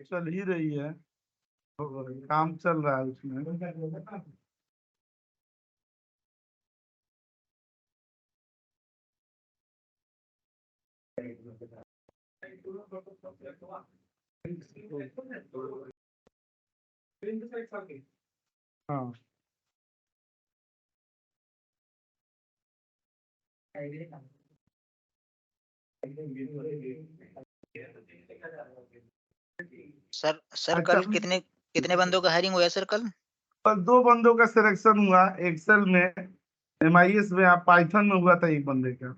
चल ही रही है, काम चल रहा है उसमें। हाँ सर सर अच्छा, कल कितने कितने बंदों का हायरिंग हुआ सर कल? पर 2 बंदों का सिलेक्शन हुआ, एक्सेल में, MIS में, आप पाइथन में हुआ था 1 बंदे का।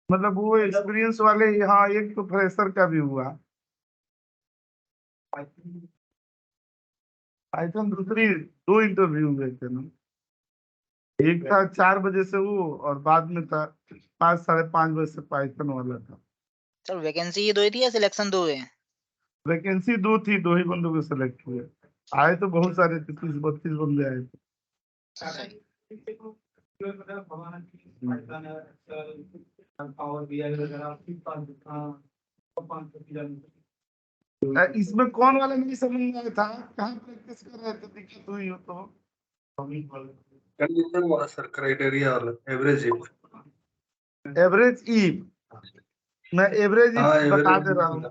मतलब वो एक्सपीरियंस वाले, यहाँ एक तो फ्रेशर का भी हुआ। पाइथन दूसरी 2 इंटरव्यू हुए थे ना, एक था 4 बजे से वो, और बाद में था 5 साढ़े 5 बजे से पाइथन वाला था। सर वैकेंसी ये 2 ही थी या सिलेक्शन 2 है? वैकेंसी 2 थी, 2 ही बंदों को सेलेक्ट हुए। आए तो बहुत सारे थे, 30-32 बंदे आए थे। सही। इसमें कौन वाला नहीं समझ में आया था, कहाँ प्रैक्टिस कर रहे थे, दिक्कत हुई हो तो? कंडीशन वाला सर, क्राइटेरिया वाला, एवरेज एवरेज ई, मैं एवरेज हाँ, बता एवरेज दे रहा हूँ।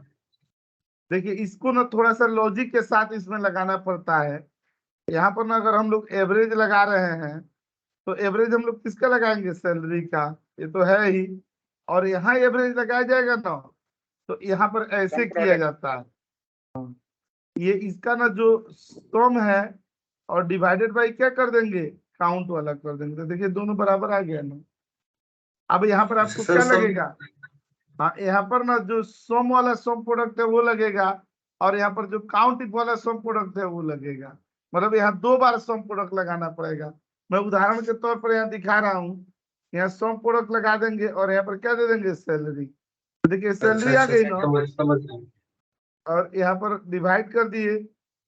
देखिए, इसको ना थोड़ा सा लॉजिक के साथ इसमें लगाना पड़ता है। यहाँ पर ना अगर हम लोग एवरेज लगा रहे हैं, तो एवरेज हम लोग किसका लगाएंगे? सैलरी का, ये तो है ही। और यहाँ एवरेज लगाया जाएगा ना, तो यहाँ पर ऐसे किया जाता है, ये इसका ना जो सम है, और डिवाइडेड बाई क्या कर देंगे? काउंट वाला कर देंगे। तो देखिए दोनों बराबर आ गया ना। अब यहाँ पर आपको क्या लगेगा? हाँ, यहाँ पर ना जो सम वाला सम प्रोडक्ट है वो लगेगा, और यहाँ पर जो काउंट वाला सम प्रोडक्ट है वो लगेगा। मतलब यहाँ 2 बार सम प्रोडक्ट लगाना पड़ेगा। मैं उदाहरण के तौर पर यहाँ दिखा रहा हूँ, यहाँ सम प्रोडक्ट लगा देंगे और यहाँ पर क्या दे देंगे? सैलरी। तो देखिए सैलरी आ गई ना, समझ गए। और यहाँ पर डिवाइड कर दिए,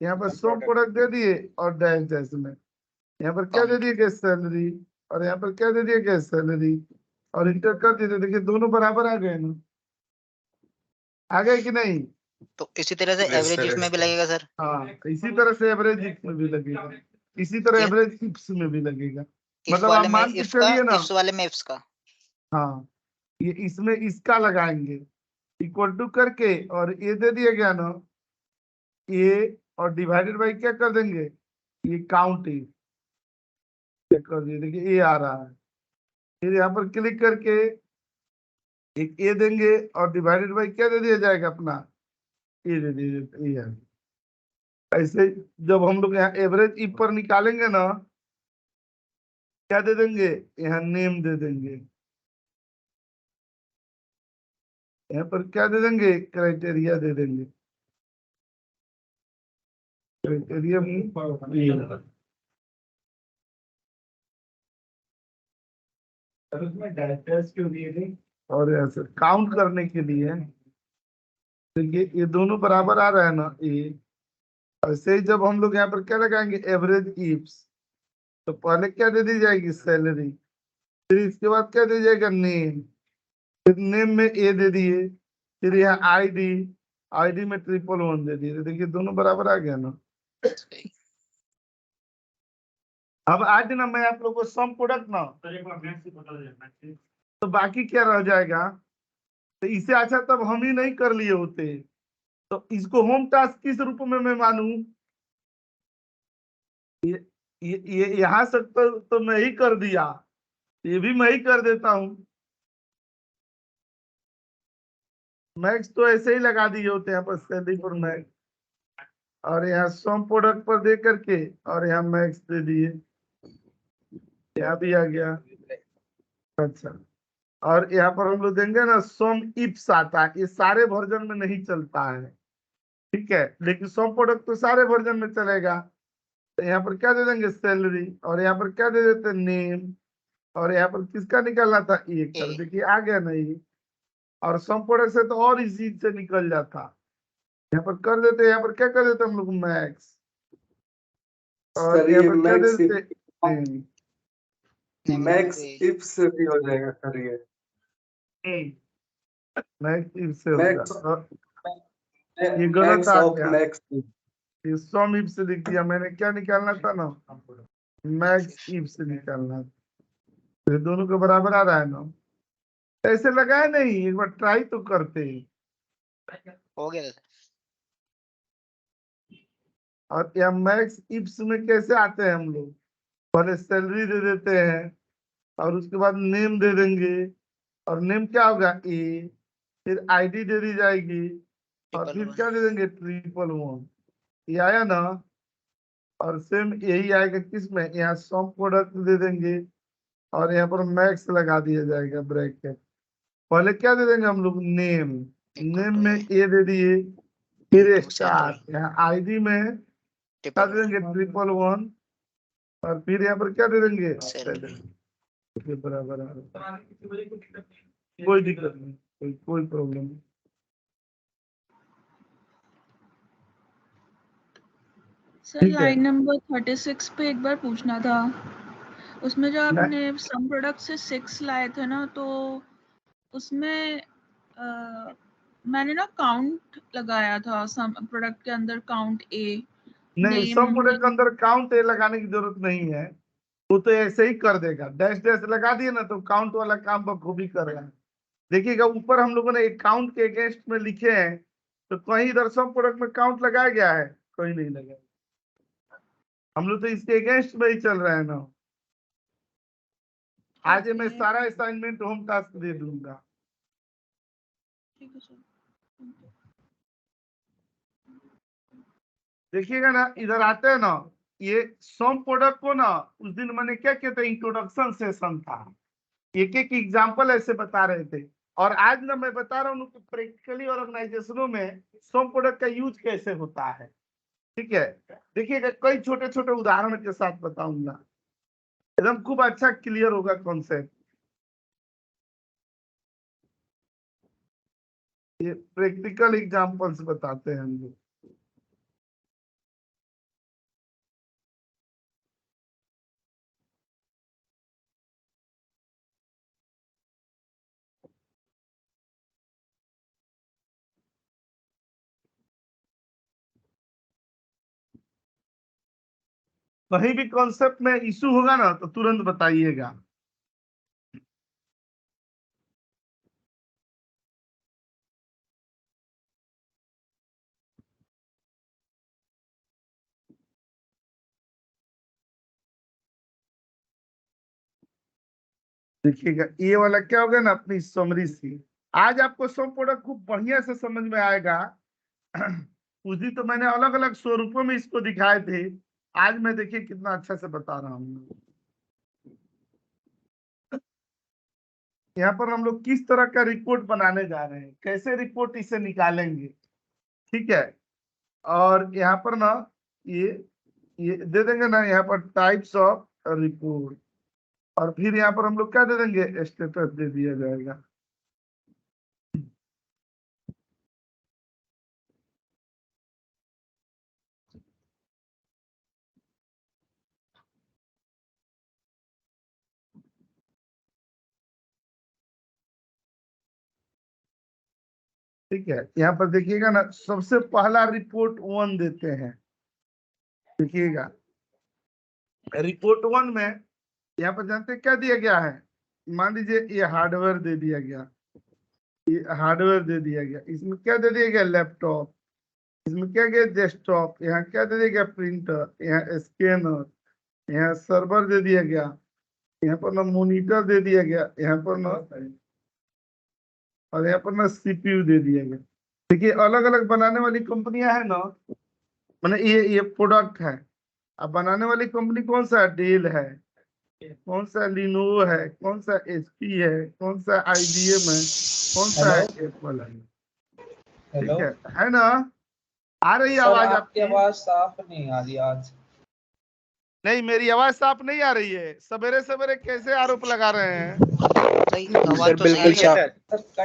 यहाँ पर सम प्रोडक्ट दे दिए, और डैश डैश में यहाँ पर क्या दे दिए? गए सैलरी, और यहाँ पर क्या दे दिए? गए सैलरी, और इंटर कर दिए। तो देखिए दोनों बराबर आ गए ना, आ गए कि नहीं? तो इसी तरह से एवरेज इसमें भी लगेगा सर? हाँ, इसी तरह से एवरेज में भी लगेगा, इसी तरह एवरेज इप्स में भी लगेगा। इफ मतलब वाले आप में मान के इफ का, चलिए ना, इफ्स वाले में इफ्स का। हाँ, ये इसमें इसका लगाएंगे, इक्वल टू करके, और ये दे दिया गया ना, ये, और डिवाइडेड बाई क्या कर देंगे? ये काउंट ही कर दिए। देखिए ये आ रहा है, फिर यहाँ पर क्लिक करके एक ए देंगे, और डिवाइडेड बाई क्या दे दिया जाएगा? अपना ए दे दिए, ये है। ऐसे जब हम लोग यहाँ एवरेज ई पर निकालेंगे ना, क्या दे देंगे? यहाँ नेम दे देंगे, यहाँ पर क्या दे देंगे? क्राइटेरिया दे देंगे। क्राइटेरिया उसमें डायरेक्टर्स क्यों दिए थे? और ऐसे काउंट करने के लिए। तो ये दोनों बराबर आ रहा है ना, ये। ऐसे ही जब हम लोग यहाँ पर क्या लगाएंगे? एवरेज ईप्स, तो पहले क्या दे दी जाएगी? सैलरी। फिर इसके बाद क्या दे जाएगा? नेम। फिर नेम में ए दे दिए, फिर यहाँ आईडी, आईडी में 111 दे दिए। तो देखिए दोनों बराबर आ गया ना। अब आज ना मैं आप लोग को सम प्रोडक्ट ना, तो बाकी क्या रह जाएगा? तो इसे अच्छा तब हम ही नहीं कर लिए होते, तो इसको होम टास्क किस रूप में मैं मानूं? ये यहाँ से तो मैं ही कर दिया, ये भी मैं ही कर देता हूँ। मैक्स तो ऐसे ही लगा दिए होते हैं, यहाँ पर सैलरी पर मैक्स, और यहाँ सम प्रोडक्ट पर दे करके, और यहाँ मैक्स दे दिए, यहाँ भी आ गया। अच्छा, और यहाँ पर हम लोग देंगे ना सम इप्स आता है, ये सारे वर्जन में नहीं चलता है, ठीक है, लेकिन सम प्रोडक्ट तो सारे वर्जन में चलेगा। तो यहाँ पर क्या दे देंगे? सैलरी, और यहाँ पर क्या दे देते? नेम, और यहाँ पर किसका निकलना था? एक का। देखिए आ गया नहीं, और सम प्रोडक्ट से तो और इजी से निकल जाता। यहाँ पर कर देते, यहाँ पर क्या कर देते हम लोग, मैक्स, और सर यहाँ ये पर क्या मैक्स देते, नहीं, मैक्स इफ से भी हो जाएगा सर ये मैक्स इफ से होगा, मैक्स और ये गलत मैक्स आ ऑफ गया, मैक्स ये सम इफ से लिख दिया मैंने, क्या निकालना था ना, मैक्स इफ से निकालना था, तो ये दोनों के बराबर आ रहा है ना, ऐसे लगाए नहीं, एक बार ट्राई तो करते, हो गया सर। और यहाँ मैक्स इफ्स में कैसे आते हैं हम लोग, पहले सैलरी दे देते हैं और उसके बाद नेम दे देंगे, और नेम क्या होगा ए, फिर आईडी दे दी जाएगी, और फिर 111 क्या दे देंगे 111, ये आया ना, और सेम यही आएगा किस में, यहाँ सम प्रोडक्ट दे देंगे और यहाँ पर मैक्स लगा दिया जाएगा ब्रैकेट, पहले क्या दे देंगे हम लोग, नेम, नेम में ए दे दिए, फिर स्टार, यहाँ आईडी में क्या दे देंगे 111, और फिर यहाँ पर क्या दे देंगे, के बराबर आ रहा है। कोई दिक्कत नहीं, कोई प्रॉब्लम नहीं। सर ठीक है। लाइन नंबर 36 पे एक बार पूछना था, उसमें जो आपने सम प्रोडक्ट से 6 लाए थे ना, तो उसमें मैंने ना काउंट लगाया था सम प्रोडक्ट के अंदर, काउंट ए, नहीं, सम प्रोडक्ट के अंदर काउंट ए लगाने की जरूरत नहीं है, वो तो ऐसे ही कर देगा, डैश डैश लगा दिए ना तो काउंट वाला काम बखूबी कर रहा है। देखिएगा ऊपर हम लोगों ने एक काउंट के अगेंस्ट में लिखे हैं, तो कहीं इधर सम प्रोडक्ट में काउंट लगाया गया है, कहीं नहीं लगाया, हम लोग तो इसके अगेंस्ट में ही चल रहे हैं ना। आज मैं सारा असाइनमेंट होम टास्क दे दूंगा। ठीक है सर। देखिएगा ना, इधर आते हैं ना, ये सम प्रोडक्ट को ना उस दिन मैंने क्या किया था, इंट्रोडक्शन सेशन था, एक एक एग्जांपल ऐसे बता रहे थे, और आज ना मैं बता रहा हूँ कि प्रैक्टिकली ऑर्गेनाइजेशनों में सम प्रोडक्ट का यूज कैसे होता है। ठीक है, देखिएगा कई छोटे छोटे उदाहरण के साथ बताऊंगा, एकदम खूब अच्छा क्लियर होगा कॉन्सेप्ट। ये प्रैक्टिकल एग्जांपल्स बताते हैं हम लोग। कहीं भी कॉन्सेप्ट में इशू होगा ना तो तुरंत बताइएगा। देखिएगा ये वाला क्या होगा ना, अपनी समरी सी, आज आपको सम प्रोडक्ट खूब बढ़िया से समझ में आएगा। उस दिन तो मैंने अलग अलग स्वरूपों में इसको दिखाए थे, आज मैं देखिए कितना अच्छा से बता रहा हूँ। यहाँ पर हम लोग किस तरह का रिपोर्ट बनाने जा रहे हैं, कैसे रिपोर्ट इसे निकालेंगे, ठीक है। और यहाँ पर ना ये दे देंगे ना, यहाँ पर टाइप्स ऑफ रिपोर्ट, और फिर यहाँ पर हम लोग क्या दे देंगे, स्टेटस दे दिया जाएगा। ठीक है, यहाँ पर देखिएगा ना, सबसे पहला रिपोर्ट 1 देते हैं। देखिएगा रिपोर्ट 1 में यहाँ पर जानते हैं क्या दिया गया है, मान लीजिए ये हार्डवेयर दे दिया गया, ये हार्डवेयर दे दिया गया, इसमें क्या दे दिया गया, लैपटॉप, इसमें क्या गया, डेस्कटॉप, यहाँ क्या दे दिया गया, प्रिंटर, यहाँ स्कैनर, यहाँ सर्वर दे दिया गया, यहाँ पर ना मॉनिटर दे दिया गया, यहाँ पर ना, और यहाँ पर ना सीपीयू दे दिया गया। देखिए अलग अलग बनाने वाली कंपनियां है ना, मैंने ये प्रोडक्ट है, अब बनाने वाली कंपनी कौन सा, डेल है, कौन सा लिनोवो है, कौन सा एचपी है, कौन सा आईबीएम है, कौन सा एप्पल है। ठीक है ना, आ रही है आवाज आपकी? आवाज साफ नहीं आ रही आज। नहीं, मेरी आवाज साफ नहीं आ रही है, सवेरे सवेरे कैसे आरोप लगा रहे हैं। आवाज तो सही है,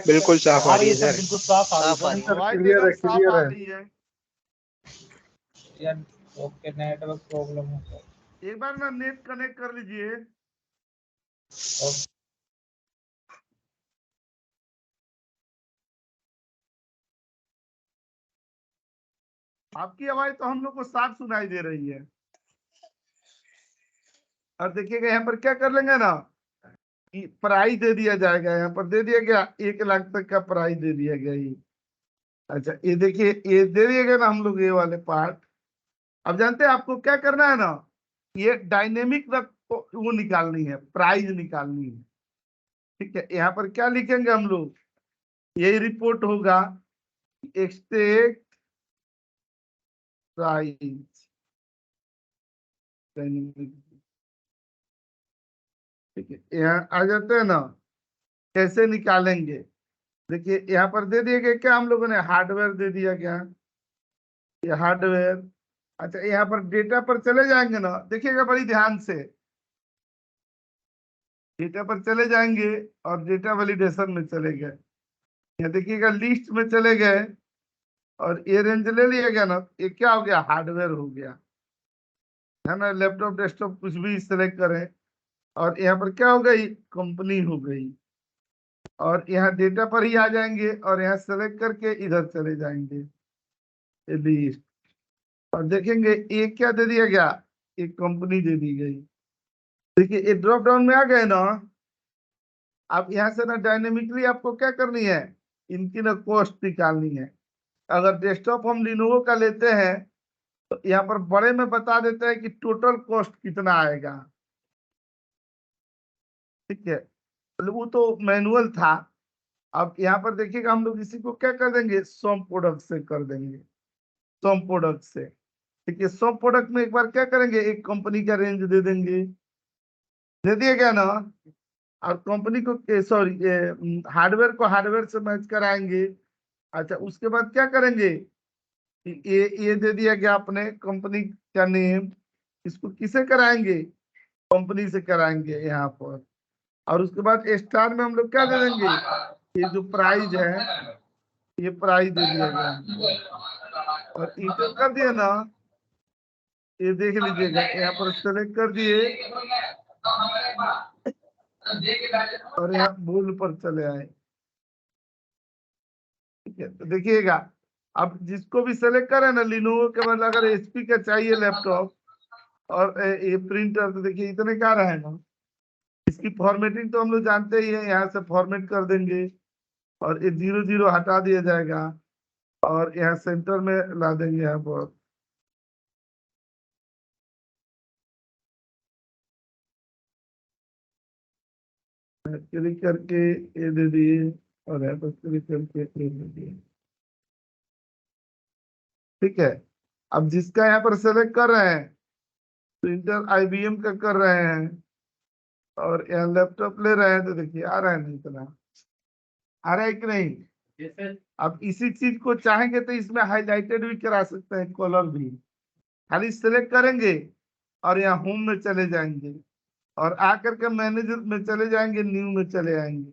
बिल्कुल साफ आ रही है सर। साफ आ रही है। आवाज तो साफ आ रही है। यार ओके नेटवर्क प्रॉब्लम हो गया। एक बार ना नेट कनेक्ट कर लीजिए। ओके। आपकी आवाज तो हम लोग को साफ सुनाई दे रही है। और देखिएगा यहाँ पर क्या कर लेंगे ना कि प्राइस दे दिया जाएगा। यहाँ पर दे दिया गया 1 लाख तक का प्राइस दे दिया गया ये। अच्छा ये देखिए ये दे दिया गया ना हम लोग ये वाले पार्ट। अब जानते हैं आपको क्या करना है ना, ये डायनेमिक वो निकालनी है, प्राइस निकालनी है। ठीक है, यहाँ पर क्या लिखेंगे हम लोग, यही रिपोर्ट होगा, एक्सपेक्ट प्राइस डायनेमिक। ठीक है, यहाँ आ जाते हैं ना, कैसे निकालेंगे। देखिए यहाँ पर दे दिया गया क्या हम लोगों ने, हार्डवेयर दे दिया गया, ये हार्डवेयर। अच्छा यहाँ पर डेटा पर चले जाएंगे ना, देखिएगा बड़ी ध्यान से, डेटा पर चले जाएंगे और डेटा वैलिडेशन में चले गए। यहाँ देखिएगा लिस्ट में चले गए और ये रेंज ले लिया गया ना, ये क्या हो गया, हार्डवेयर हो गया है ना। लैपटॉप डेस्कटॉप कुछ भी सिलेक्ट करें और यहाँ पर क्या हो गई, कंपनी हो गई। और यहाँ डेटा पर ही आ जाएंगे और यहाँ सेलेक्ट करके इधर चले जाएंगे लिस्ट और देखेंगे ये क्या दे दिया गया, एक कंपनी दे दी गई। देखिए ये ड्रॉप डाउन में आ गए ना। अब यहाँ से ना डायनेमिकली आपको क्या करनी है, इनकी ना कॉस्ट निकालनी है। अगर डेस्कटॉप हम लिनोवो का लेते हैं तो यहाँ पर बड़े में बता देते हैं कि टोटल कॉस्ट कितना आएगा। ठीक है, वो तो मैनुअल था। अब यहाँ पर देखिएगा हम लोग इसी को क्या कर देंगे, सम प्रोडक्ट से कर देंगे, सम प्रोडक्ट से। ठीक है, सम प्रोडक्ट में एक बार क्या करेंगे, एक कंपनी का रेंज दे देंगे, दे दिया गया ना। और कंपनी को सॉरी हार्डवेयर को हार्डवेयर से मैच कराएंगे। अच्छा उसके बाद क्या करेंगे, ये दे दिया गया अपने कंपनी का नेम, इसको किसे कराएंगे, कंपनी से कराएंगे यहाँ पर। और उसके बाद स्टार में हम लोग क्या दे देंगे, ये जो प्राइस है ये प्राइस दे दिया गया और इंटर कर दिया ना। ये देख लीजिएगा यहाँ पर सेलेक्ट कर दिए और यहाँ बोल पर चले आए। ठीक है, तो देखिएगा अब जिसको भी सेलेक्ट करें ना, लिनोवो के मतलब अगर एचपी का चाहिए लैपटॉप और ये प्रिंटर, तो देखिए इतने का रहेगा। इसकी फॉर्मेटिंग तो हम लोग जानते ही है, यहाँ से फॉर्मेट कर देंगे और ये 00 हटा दिया जाएगा और यहाँ सेंटर में ला देंगे। यहाँ पर क्लिक करके ये दे दिए और यहाँ पर क्लिक करके ये दे दिए। ठीक है, अब जिसका यहाँ पर सेलेक्ट कर रहे हैं, प्रिंटर आईबीएम का कर रहे हैं और यहाँ लैपटॉप ले रहे हैं, तो देखिए आ रहा है नहीं, इतना आ रहा है कि नहीं। अब इसी चीज को चाहेंगे तो इसमें हाईलाइटेड भी करा सकते हैं, कलर भी। खाली सेलेक्ट करेंगे और यहाँ होम में चले जाएंगे और आकर के मैनेजर में चले जाएंगे, न्यू में चले आएंगे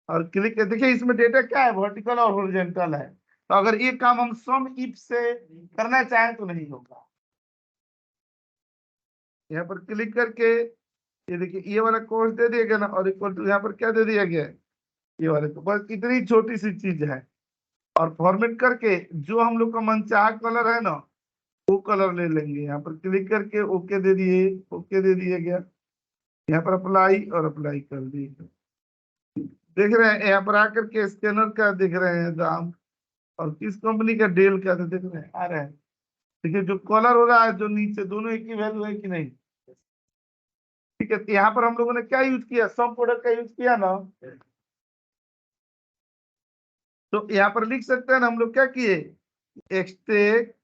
और क्लिक कर। देखिए इसमें डेटा क्या है, वर्टिकल और हॉरिजॉन्टल है। तो अगर ये काम हम सम इफ से करना चाहें तो नहीं होगा। यहाँ पर क्लिक करके ये देखिए ये वाला कोर्स दे दिया गया ना, और इक्वल टू यहाँ पर क्या दे दिया गया है, ये वाले को। बस इतनी छोटी सी चीज है और फॉर्मेट करके जो हम लोग का मनचाहा कलर है ना वो कलर ले लेंगे। यहाँ पर क्लिक करके ओके दे दिए, ओके दे दिया गया। यहाँ पर अप्लाई और अप्लाई कर दिए। देख रहे हैं यहाँ पर आकर के स्कैनर का देख रहे हैं दाम और किस कंपनी का, डेल का, तो देख रहे हैं आ रहे हैं। देखिए जो कलर हो रहा है जो नीचे, दोनों एक ही वैल्यू है कि नहीं। ठीक है, तो यहाँ पर हम लोगों ने क्या यूज किया, सम प्रोडक्ट का यूज किया ना। तो यहाँ पर लिख सकते हैं ना हम लोग क्या किए, एक्सट्रैक्ट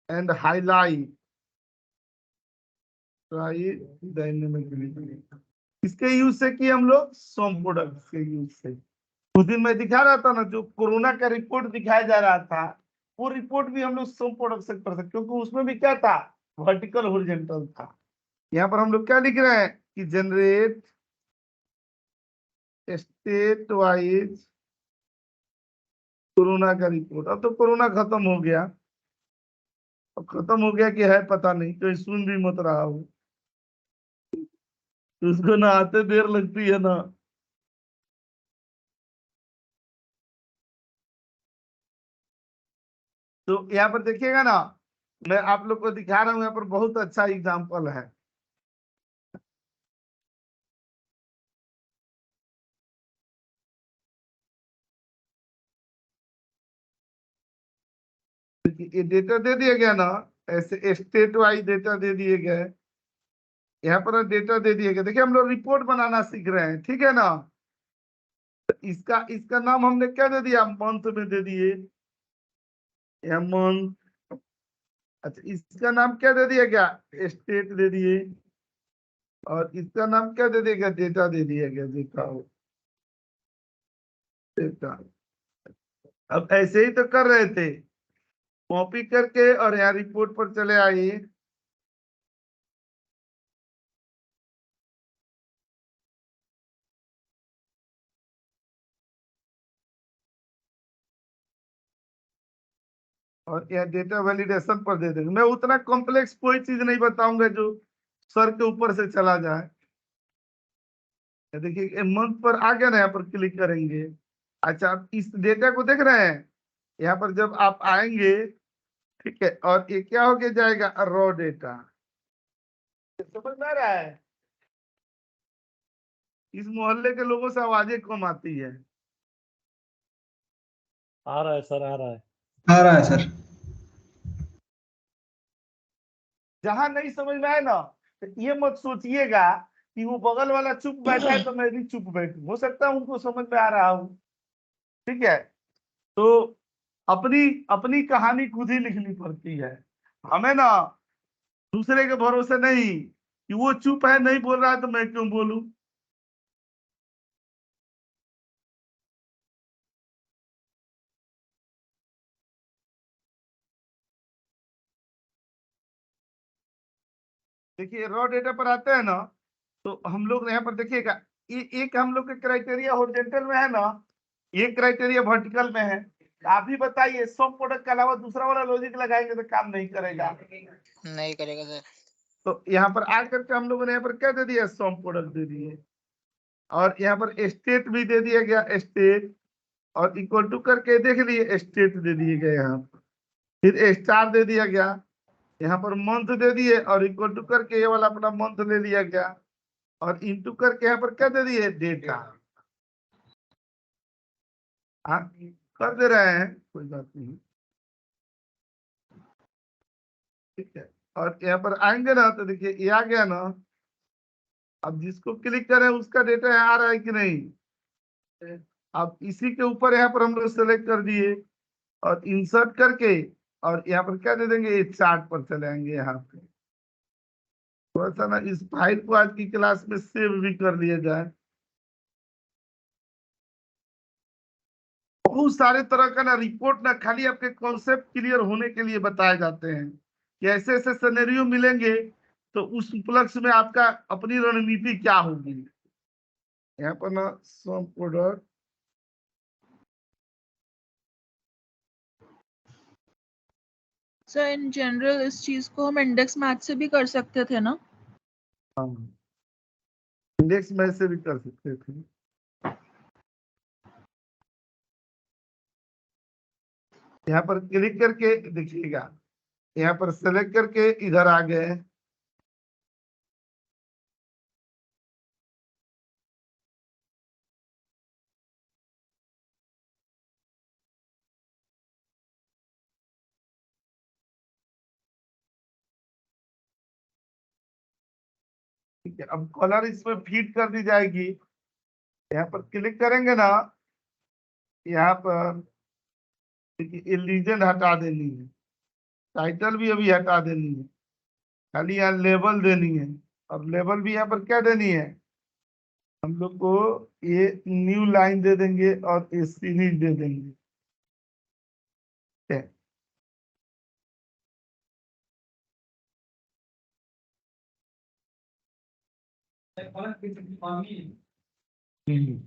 एंड हाईलाइट डायनेमिकली। किसके यूज से किए हम लोग, सम प्रोडक्ट के यूज से। उस दिन मैं दिखा रहा था ना, जो कोरोना का रिपोर्ट दिखाया जा रहा था, वो रिपोर्ट भी हम लोग सम प्रोडक्ट से कर सकते, क्योंकि उसमें भी क्या था, वर्टिकल हॉरिजॉन्टल था। यहाँ पर हम लोग क्या लिख रहे हैं कि जनरेट स्टेट वाइज कोरोना का रिपोर्ट। अब तो कोरोना खत्म हो गया, अब खत्म हो गया कि है पता नहीं, कोई सुन भी मत रहा हो, तो उसको ना आते देर लगती है ना। तो यहाँ पर देखिएगा ना, मैं आप लोग को दिखा रहा हूँ, यहाँ पर बहुत अच्छा एग्जाम्पल है। ये डेटा दे दिया गया ना, ऐसे स्टेट वाइज डेटा दे दिए गए, यहाँ पर डेटा दे दिए गए। देखिए हम लोग रिपोर्ट बनाना सीख रहे हैं, ठीक है ना। तो इसका इसका नाम हमने क्या दे दिया, मंथ में दे दिए, या मंथ। अच्छा इसका नाम क्या दे दिया गया, स्टेट दे दिए, और इसका नाम क्या दे दिया गया, डेटा दे दिया गया, डेटा हो डेटा। अब ऐसे ही तो कर रहे थे, कॉपी करके और यहाँ रिपोर्ट पर चले आइए। और यहाँ डेटा वैलिडेशन पर दे देंगे। मैं उतना कॉम्प्लेक्स कोई चीज नहीं बताऊंगा जो सर के ऊपर से चला जाए। देखिए मंथ पर आ गया ना, यहाँ पर क्लिक करेंगे। अच्छा आप इस डेटा को देख रहे हैं, यहाँ पर जब आप आएंगे, ठीक है, और ये क्या हो के जाएगा, रॉ डेटा। समझ में आ रहा है, इस मोहल्ले के लोगों से आवाजें कम आती है। आ रहा है सर, आ रहा है। आ रहा है सर। जहां नहीं समझ में आए ना, तो ये मत सोचिएगा कि वो बगल वाला चुप बैठा है तो मैं भी चुप बैठूं, हो सकता है उनको समझ में आ रहा हूँ, ठीक है। तो अपनी अपनी कहानी खुद ही लिखनी पड़ती है हमें ना, दूसरे के भरोसे नहीं कि वो चुप है नहीं बोल रहा है तो मैं क्यों बोलूं। देखिए रॉ डेटा पर आते हैं ना, तो हम लोग यहाँ पर देखिएगा, एक हम लोग के क्राइटेरिया हॉरिजॉन्टल में है ना, ये क्राइटेरिया वर्टिकल में है। आप भी बताइए, सम प्रोडक्ट के अलावा दूसरा वाला लॉजिक लगाएंगे तो काम नहीं करेगा। नहीं करेगा सर। तो यहाँ पर आकर के हम लोगों ने यहाँ पर क्या दे दिया, सम प्रोडक्ट दे दिए, और यहाँ पर स्टेट भी दे दिया गया, स्टेट, और इक्वल टू करके देख लिए स्टेट दे दिए गए यहाँ पर। फिर स्टार दे दिया गया, यहाँ पर मंथ दे दिए, और इक्वल टू करके ये वाला अपना मंथ ले लिया गया, और इंटू करके यहाँ पर क्या दे दिए, डेटा। हाँ कर दे रहे हैं, कोई बात नहीं, ठीक है। और यहाँ पर आएंगे ना तो देखिए ये आ गया ना, अब जिसको क्लिक करें उसका डेटा यहाँ आ रहा है कि नहीं। अब इसी के ऊपर यहाँ पर हम लोग सेलेक्ट कर दिए, और इंसर्ट करके, और यहाँ पर क्या दे देंगे, ये चार्ट पर चले आएंगे। यहाँ पे थोड़ा सा ना इस फाइल को आज की क्लास में सेव भी कर लिया जाए। बहुत सारे तरह का ना रिपोर्ट ना खाली आपके कॉन्सेप्ट क्लियर होने के लिए बताए जाते हैं कि ऐसे ऐसे सिनेरियो मिलेंगे, तो उस उपलक्ष्य में आपका अपनी रणनीति क्या होगी। यहाँ पर ना some product, sir in general इस चीज को हम इंडेक्स मैच से भी कर सकते थे ना। इंडेक्स में से भी कर सकते थे। यहाँ पर क्लिक करके देखिएगा, यहाँ पर सेलेक्ट करके इधर आ गए, ठीक है। अब कलर इसमें फीड कर दी जाएगी, यहाँ पर क्लिक करेंगे ना, यहाँ पर देखिए लीजेंड हटा देनी है, टाइटल भी अभी हटा देनी है, खाली यहाँ लेबल देनी है, और लेबल भी यहाँ पर क्या देनी है, हम लोग को ये न्यू लाइन दे देंगे और ये सीरीज दे देंगे, ठीक है। हम्म।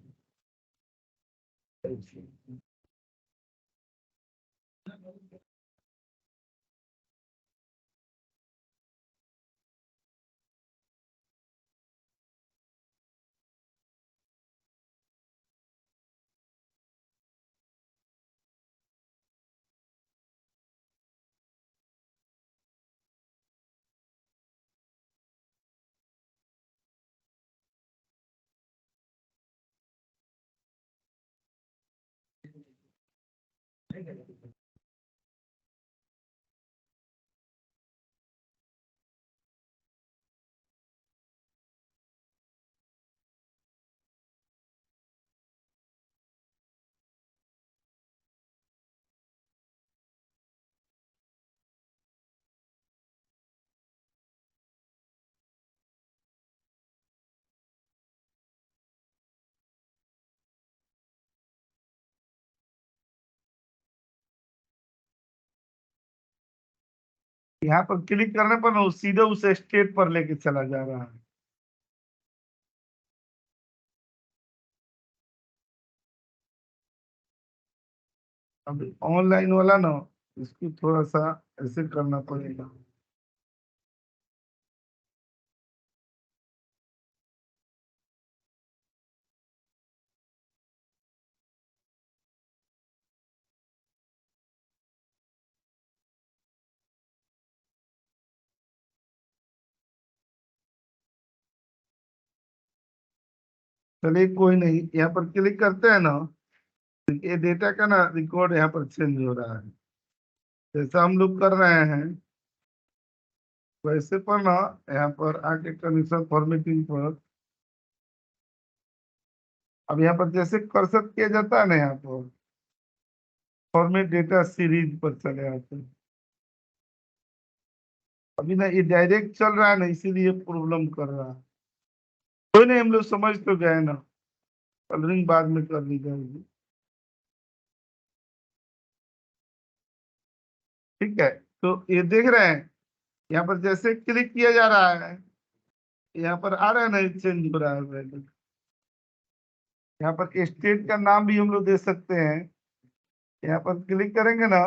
यहाँ पर क्लिक करने पर ना वो सीधे उस स्टेट पर लेके चला जा रहा है। अब ऑनलाइन वाला ना इसको थोड़ा सा ऐसे करना पड़ेगा। चलिए कोई नहीं, यहाँ पर क्लिक करते हैं ना, ये डेटा का ना रिकॉर्ड यहाँ पर चेंज हो रहा है। जैसा हम लोग कर रहे हैं वैसे पर ना यहाँ पर आके कंडीशन फॉर्मेटिंग पर, अब यहाँ पर जैसे कर्सर किया जाता है ना, यहाँ पर फॉर्मेट डेटा सीरीज पर चले आते हैं। अभी ना ये डायरेक्ट चल रहा है ना, इसीलिए प्रॉब्लम कर रहा है। कोई नहीं, हम लोग समझ तो गए ना, कलरिंग बाद में कर ली जाएगी। ठीक है, तो ये देख रहे हैं यहाँ पर जैसे क्लिक किया जा रहा है, यहाँ पर आ रहा है ना, चेंज हो रहा है वैल्यू। यहाँ पर स्टेट का नाम भी हम लोग दे सकते हैं। यहाँ पर क्लिक करेंगे ना,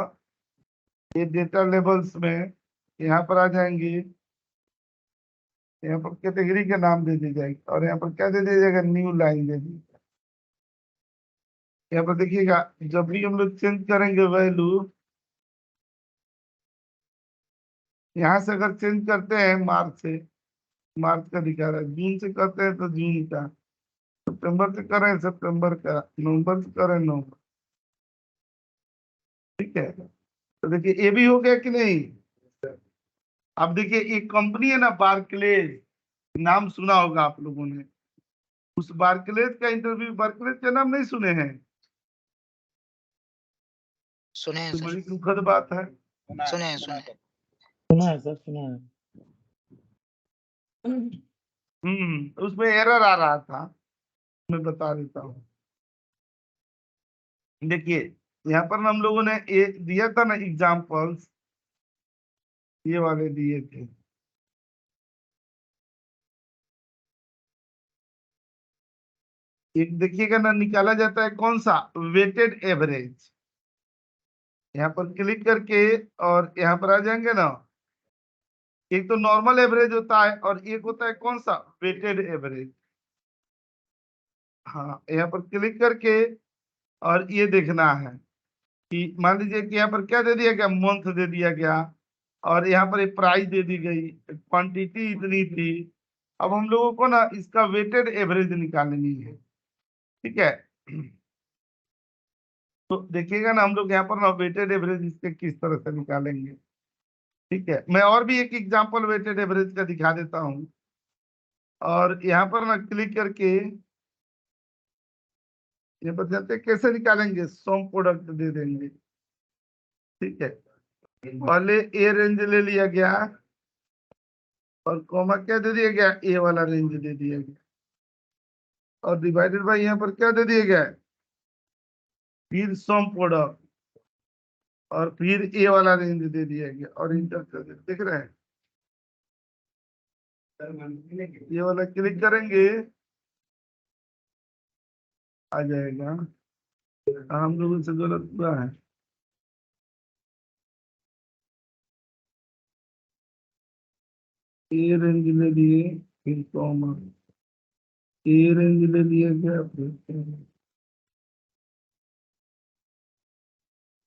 ये डेटा लेबल्स में यहाँ पर आ जाएंगे। यहाँ पर कैटेगरी का नाम दे दी जाएगी और यहाँ पर क्या दे दिया जाएगा, न्यू लाइन दे दी। यहाँ पर देखिएगा, जब भी हम लोग चेंज करेंगे वैल्यू, यहाँ से अगर चेंज करते हैं मार्च से, मार्च का दिखा रहा है, जून से करते हैं तो जून का, सितंबर से करें सितंबर का, नवंबर से करें नवंबर। ठीक है, तो देखिए ये भी हो गया कि नहीं। अब देखिए एक कंपनी है ना बार्कलेज, नाम सुना होगा आप लोगों ने। उस बार्कलेज का इंटरव्यू, बार्कलेज का नाम नहीं सुने हैं? सुने हैं तो सर, बड़ी दुखद बात है। सुने हैं, सुने हैं। सुना है सर, सुना है। उसमें एरर आ रहा था, मैं बता देता हूँ। देखिए यहाँ पर हम लोगों ने एक दिया था ना एग्जाम्पल्स, ये वाले दिए थे। एक देखिएगा ना, निकाला जाता है कौन सा, वेटेड एवरेज। यहाँ पर क्लिक करके और यहाँ पर आ जाएंगे ना, एक तो नॉर्मल एवरेज होता है और एक होता है कौन सा, वेटेड एवरेज। हाँ, यहाँ पर क्लिक करके और ये देखना है कि मान लीजिए कि यहाँ पर क्या दे दिया गया, मंथ दे दिया गया और यहाँ पर एक प्राइस दे दी गई, क्वांटिटी इतनी थी। अब हम लोगों को ना इसका वेटेड एवरेज निकालनी है। ठीक है, तो देखिएगा ना, हम लोग यहाँ पर ना वेटेड एवरेज इसके किस तरह से निकालेंगे। ठीक है, मैं और भी एक एग्जांपल वेटेड एवरेज का दिखा देता हूँ। और यहाँ पर ना क्लिक करके ये बताते कैसे निकालेंगे, सम प्रोडक्ट दे देंगे। ठीक है, पहले ए रेंज ले लिया गया और कॉमा क्या दे दिया गया, ए वाला रेंज दे दिया गया और डिवाइडेड बाय यहाँ पर क्या दे दिया गया, फिर सम प्रोडक्ट और फिर ए वाला रेंज दे दिया गया और इंटर कर दिया। देख रहे हैं, ये वाला क्लिक करेंगे आ जाएगा। हम लोगों से गलत हुआ है, ए रेंज ले लिए फिर कॉमा, ए रेंज ले लिया गया फिर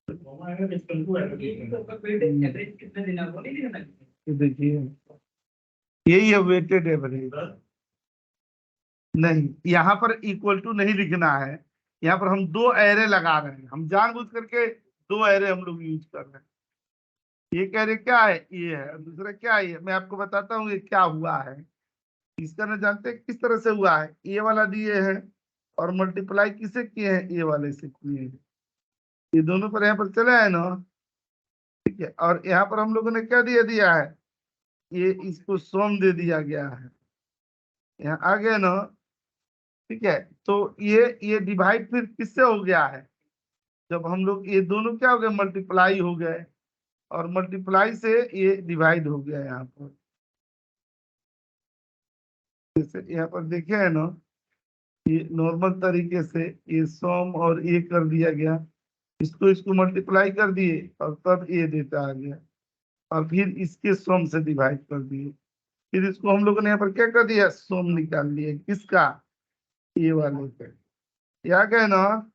comma। ये देखिए, यही है वेटेड एवरेज। नहीं, यहाँ पर इक्वल टू नहीं लिखना है, यहाँ पर हम दो एरे लगा रहे हैं। हम जानबूझ करके दो एरे हम लोग यूज कर रहे हैं। एक एरे क्या है, ये है, दूसरा क्या है, ये मैं आपको बताता हूँ ये क्या हुआ है। इसका ना जानते हैं किस तरह से हुआ है, ये वाला दिए हैं और मल्टीप्लाई किसे किए हैं, ये वाले से किए हैं। ये दोनों पर यहाँ पर चले आए ना, ठीक है। और यहाँ पर हम लोगों ने क्या दिया है, ये इसको सम दे दिया गया है, यहाँ आ गया ना, ठीक है। तो ये डिवाइड फिर किससे हो गया है, जब हम लोग ये दोनों क्या हो गए, मल्टीप्लाई हो गए, और मल्टीप्लाई से ये डिवाइड हो गया यहाँ पर। जैसे यहाँ पर देखे है ना, ये नॉर्मल तरीके से ये सम और ये कर दिया गया, इसको मल्टीप्लाई कर दिए और तब ये देता आ गया, और फिर इसके सम से डिवाइड कर दिए, फिर इसको हम लोगों ने यहाँ पर क्या कर दिया, सम निकाल लिया किसका, ये वाले का, ये आ गए ना।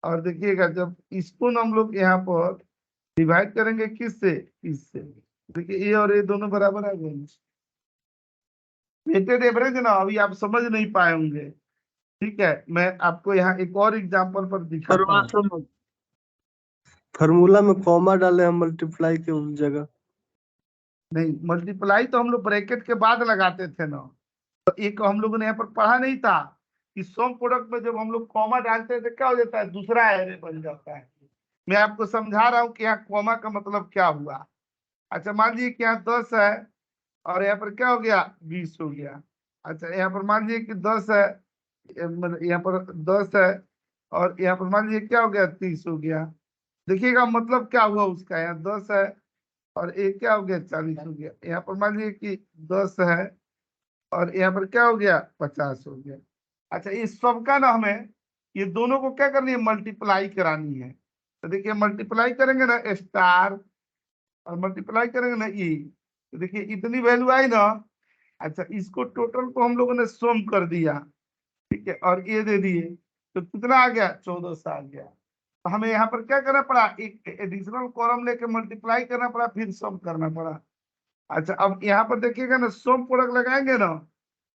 और देखिएगा जब इसको ना हम लोग यहाँ पर डिवाइड करेंगे किससे, इससे, देखिए ये और ये दोनों बराबर आ गए। वेटेड एवरेज ना अभी आप समझ नहीं पाए होंगे, ठीक है। मैं आपको यहाँ एक और एग्जांपल पर दिखाता हूँ। फार्मूला में कॉमा डाले हम मल्टीप्लाई के उस जगह। नहीं, मल्टीप्लाई तो हम लोग ब्रैकेट के बाद लगाते थे ना, तो एक हम लोगों ने यहाँ पर पढ़ा नहीं था कि सम प्रोडक्ट में जब हम लोग कॉमा डालते हैं तो क्या हो जाता है, दूसरा एरे बन जाता है। मैं आपको समझा रहा हूँ कि यहाँ कॉमा का मतलब क्या हुआ। अच्छा मान लीजिए कि यहाँ 10 है और यहाँ पर क्या हो गया, 20 हो गया। अच्छा यहाँ पर मान लीजिए कि 10 है, यहाँ पर 10 है और यहाँ पर मान लीजिए क्या हो गया, 30 हो गया। देखिएगा मतलब क्या हुआ उसका, यहाँ 10 है और एक क्या हो गया, 40 हो गया। यहाँ पर मान लीजिए कि 10 है और यहाँ पर क्या हो गया, 50 हो गया। अच्छा इस सब का ना हमें ये दोनों को क्या करनी है, मल्टीप्लाई करानी है। तो देखिए मल्टीप्लाई करेंगे ना स्टार और मल्टीप्लाई करेंगे ना ई, तो देखिए इतनी वैल्यू आई ना। अच्छा इसको टोटल को हम लोगों ने सम कर दिया, ठीक है, और ये दे दिए, तो कितना आ गया, 1400 आ गया। तो हमें यहाँ पर क्या करना पड़ा, एक एडिशनल कॉलम लेके मल्टीप्लाई करना पड़ा, फिर सम करना पड़ा। अच्छा अब यहाँ पर देखिएगा ना, सम प्रोडक्ट लगाएंगे ना,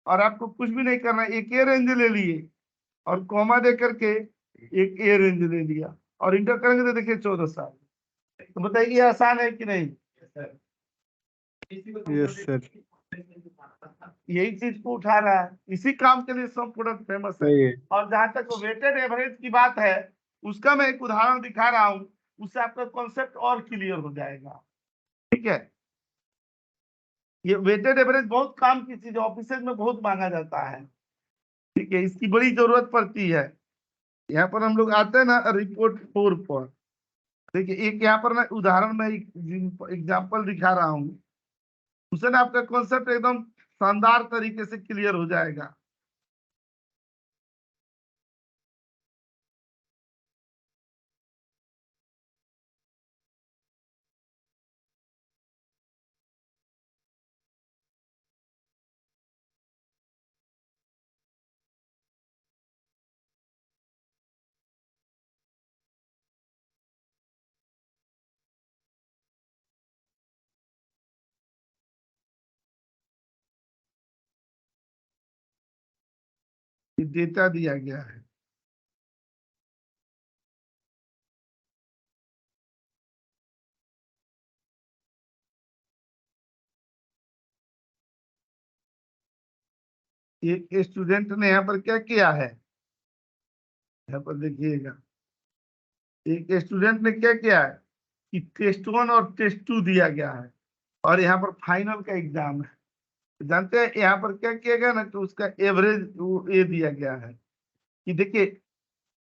और आपको कुछ भी नहीं करना, एक ये रेंज ले लिए और कॉमा दे करके एक ए रेंज ले लिया और इंटर करेंगे तो देखिए 1400। तो बताइए ये आसान है कि नहीं। Yes sir. यही चीज को उठा रहा है, इसी काम के लिए सब प्रोडक्ट फेमस है। सही है। और जहां तक वेटेड एवरेज की बात है, उसका मैं एक उदाहरण दिखा रहा हूँ, उससे आपका कॉन्सेप्ट और क्लियर हो जाएगा, ठीक है। ये वेटेड एवरेज बहुत काम की चीज है, ऑफिस में बहुत मांगा जाता है, ठीक है, इसकी बड़ी जरूरत पड़ती है। यहाँ पर हम लोग आते हैं ना रिपोर्ट 4 पर, देखिए एक यहाँ पर ना उदाहरण में एग्जाम्पल दिखा रहा हूँ, उससे ना आपका कॉन्सेप्ट एकदम शानदार तरीके से क्लियर हो जाएगा। डेटा दिया गया है, एक स्टूडेंट ने यहाँ पर क्या किया है, यहाँ पर देखिएगा, एक स्टूडेंट ने क्या किया है कि टेस्ट 1 और टेस्ट 2 दिया गया है और यहाँ पर फाइनल का एग्जाम है। तो जानते हैं यहाँ पर क्या किया गया ना कि उसका एवरेज ये दिया गया है कि देखिए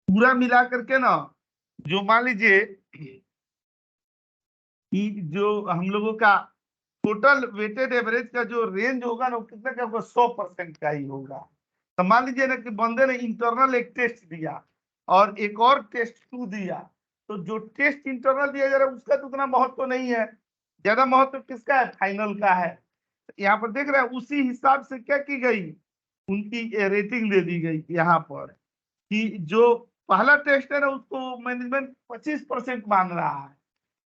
पूरा मिला करके ना, जो मान लीजिए कि जो हम लोगों का टोटल वेटेड एवरेज का जो रेंज होगा ना, वो कितना का होगा, 100% का ही होगा। तो मान लीजिए ना कि बंदे ने इंटरनल एक टेस्ट दिया और एक और टेस्ट 2 दिया, तो जो टेस्ट इंटरनल दिया जा रहा है उसका तो उतना महत्व नहीं है, ज्यादा महत्व किसका है, फाइनल का है। यहाँ पर देख रहे हैं उसी हिसाब से क्या की गई, उनकी रेटिंग दे दी गई यहाँ पर कि जो पहला टेस्ट है ना उसको मैनेजमेंट 25% मान रहा है,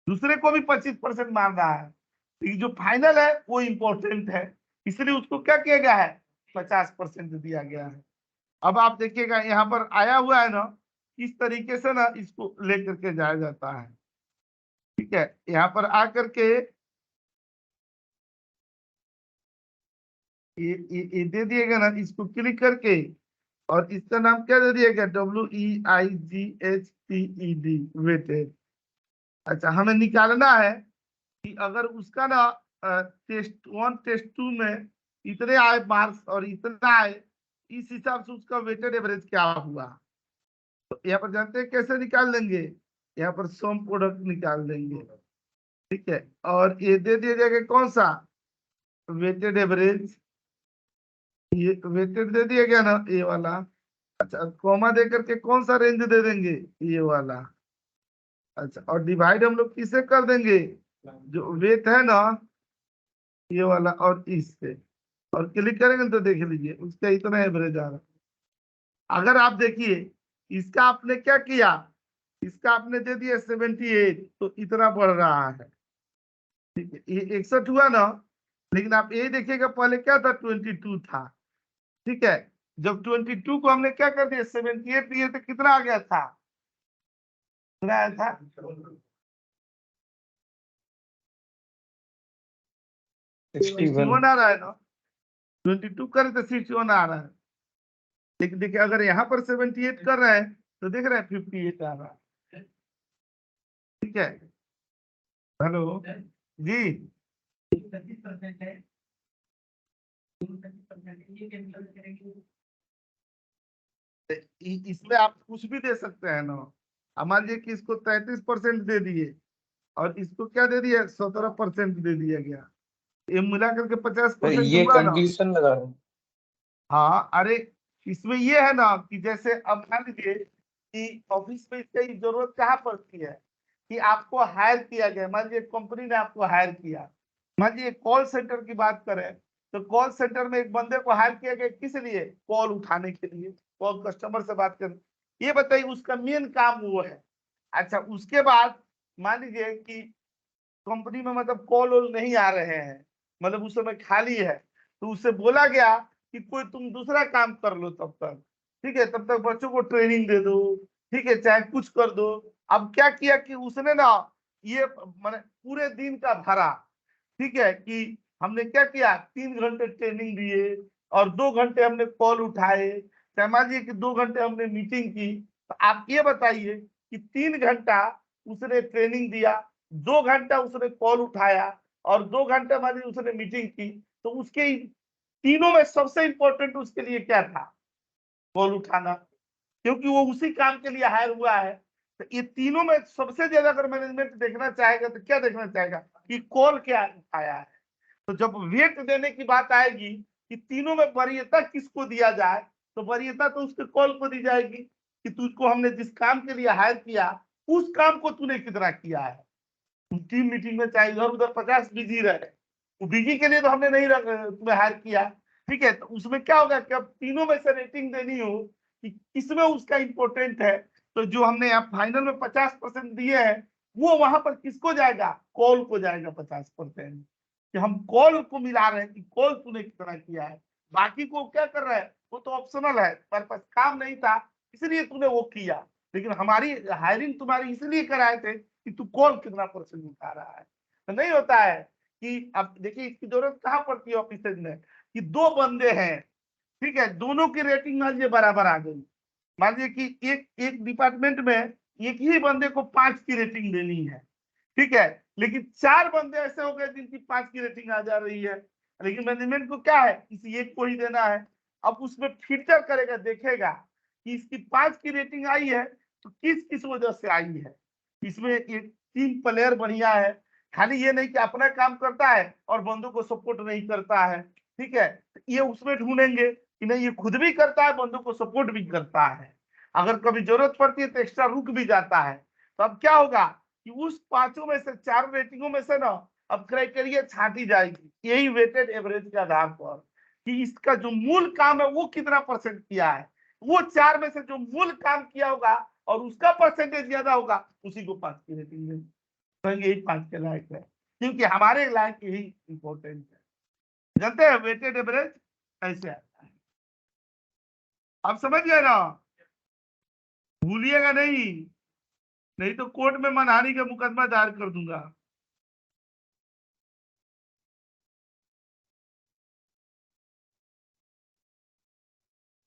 दूसरे को भी 25% मान रहा है, तो जो फाइनल है वो इम्पोर्टेंट है, इसलिए उसको क्या किया गया है, 50% दिया गया है। अब आप देखिएगा यहाँ पर आया हुआ है ना किस तरीके से ना इसको लेकर के जाया जाता है। ठीक है, यहाँ पर आकर के ये दे दिएगा ना, इसको क्लिक करके और इसका नाम क्या दे दिएगा, WEIGHTED, वेटेड। अच्छा, हमें निकालना है कि अगर उसका ना टेस्ट 1 टेस्ट 2 में इतने आए मार्क्स और इतना आए, इस हिसाब से उसका वेटेड एवरेज क्या हुआ। तो यहाँ पर जानते हैं कैसे निकाल लेंगे, यहाँ पर सम प्रोडक्ट निकाल देंगे। ठीक है, और ये दे दिया जाएगा कौन सा, वेटेड एवरेज, ये वेटेड दे दिया गया ना, ये वाला। अच्छा, कॉमा दे करके कौन सा रेंज दे देंगे, ये वाला। अच्छा, और डिवाइड हम लोग किसे कर देंगे, जो वेट है ना ये वाला और इससे, और क्लिक करेंगे तो देख लीजिए उसका इतना एवरेज आ रहा है। अगर आप देखिए इसका आपने क्या किया, इसका आपने दे दिया 78, तो इतना बढ़ रहा है। ठीक है, ये 61 हुआ ना, लेकिन आप यही देखिएगा पहले क्या था, 22 था। ठीक है, जब 22 को हमने क्या कर दिया 78 दिए तो कितना आ गया था, कितना आया था, 61 आ रहा है ना, 22 करे तो 61 आ रहा है। लेकिन देखिए अगर यहाँ पर 78 कर रहे हैं तो देख रहे हैं 58 आ रहा है। ठीक है, हेलो जी, इसमें आप कुछ भी दे सकते हैं ना। अब मान लीजिए कि इसको 33% दे दिए और इसको क्या दे दिया 17% दे दिया गया, ये मिला करके 50% ये हुआ ना। कंडीशन लगा रहे हैं। हाँ, अरे इसमें ये है ना कि जैसे अब मान लीजिए कि ऑफिस में इसकी जरूरत कहाँ पड़ती है कि आपको हायर किया गया, मान लीजिए कंपनी ने आपको हायर किया, मान लीजिए कॉल सेंटर की बात करें तो कॉल सेंटर में एक बंदे को हायर किया गया किस लिए, कॉल उठाने के लिए, कॉल कस्टमर से बात करने। ये बताइए उसका मेन काम वो है। अच्छा, उसके बाद मान लीजिए कि कंपनी में मतलब कॉल वॉल नहीं आ रहे हैं, मतलब उस समय खाली है, तो उससे बोला गया कि कोई तुम दूसरा काम कर लो तब तक। ठीक है, तब तक बच्चों को ट्रेनिंग दे दो, ठीक है, चाहे कुछ कर दो। अब क्या किया कि उसने ना ये माने पूरे दिन का भरा, ठीक है, कि हमने क्या किया 3 घंटे ट्रेनिंग दिए और 2 घंटे हमने कॉल उठाए, चाहे मान लीजिए कि 2 घंटे हमने मीटिंग की। तो आप ये बताइए कि 3 घंटा उसने ट्रेनिंग दिया, 2 घंटा उसने कॉल उठाया और 2 घंटे मान लीजिए उसने मीटिंग की, तो उसके तीनों में सबसे इंपॉर्टेंट उसके लिए क्या था, कॉल उठाना, क्योंकि वो उसी काम के लिए हायर हुआ है। तो ये तीनों में सबसे ज्यादा अगर मैनेजमेंट देखना चाहेगा तो क्या देखना चाहेगा कि कॉल क्या उठाया है। तो जब वेट देने की बात आएगी कि तीनों में वरीयता किसको दिया जाए, तो वरीयता तो उसके कॉल को दी जाएगी कि तुझको हमने जिस काम के लिए हायर किया उस काम को तूने कितना किया है। टीम मीटिंग में चाहे इधर उधर 50 बिजी रहे, वो बिजी के लिए तो हमने नहीं तुम्हें हायर किया। ठीक है, तो उसमें क्या होगा कि अब तीनों में से रेटिंग देनी हो कि किसमें उसका इंपॉर्टेंट है, तो जो हमने यहाँ फाइनल में 50% दिए हैं वो वहां पर किसको जाएगा, कॉल को जाएगा 50%, कि हम कॉल को मिला रहे हैं कि कॉल तूने कितना किया है। बाकी को क्या कर रहा है वो तो ऑप्शनल है, पर पास काम नहीं था इसलिए तूने वो किया, लेकिन हमारी हायरिंग तुम्हारी इसलिए कराए थे कि तू कॉल कितना परसेंट उठा रहा है। तो नहीं होता है कि अब देखिए इसकी जरूरत कहाँ पड़ती है ऑफिस में कि 2 बंदे हैं, ठीक है, दोनों की रेटिंग मान लीजिए बराबर आ गई, मान लीजिए कि एक एक डिपार्टमेंट में एक ही बंदे को 5 की रेटिंग देनी है, ठीक है, लेकिन 4 बंदे ऐसे हो गए जिनकी 5 की रेटिंग आ जा रही है, लेकिन मैनेजमेंट को क्या है किसी एक को ही देना है। अब उसमें फिल्टर करेगा, देखेगा कि इसकी 5 की रेटिंग आई है तो किस किस वजह से आई है। इसमें एक टीम प्लेयर बढ़िया है, खाली ये नहीं कि अपना काम करता है और बंदों को सपोर्ट नहीं करता है। ठीक है, ये उसमें ढूंढेंगे कि नहीं ये खुद भी करता है बंदों को सपोर्ट भी करता है, अगर कभी जरूरत पड़ती है तो एक्स्ट्रा रुक भी जाता है। तो अब क्या होगा कि उस 5 में से 4 रेटिंगों में से ना अब क्राइटेरिया छांटी जाएगी यही वेटेड एवरेज के आधार पर कि इसका जो मूल काम है वो कितना परसेंट किया है, वो 4 में से जो मूल काम किया होगा और उसका परसेंटेज ज्यादा होगा उसी को 5 की रेटिंग देंगे, कहेंगे यही 5 के लायक है, क्योंकि हमारे लायक यही इंपॉर्टेंट है। जानते हैं वेटेड एवरेज ऐसे आता है, आप समझ गए ना। भूलिएगा नहीं, नहीं तो कोर्ट में मानहानि का मुकदमा दायर कर दूंगा।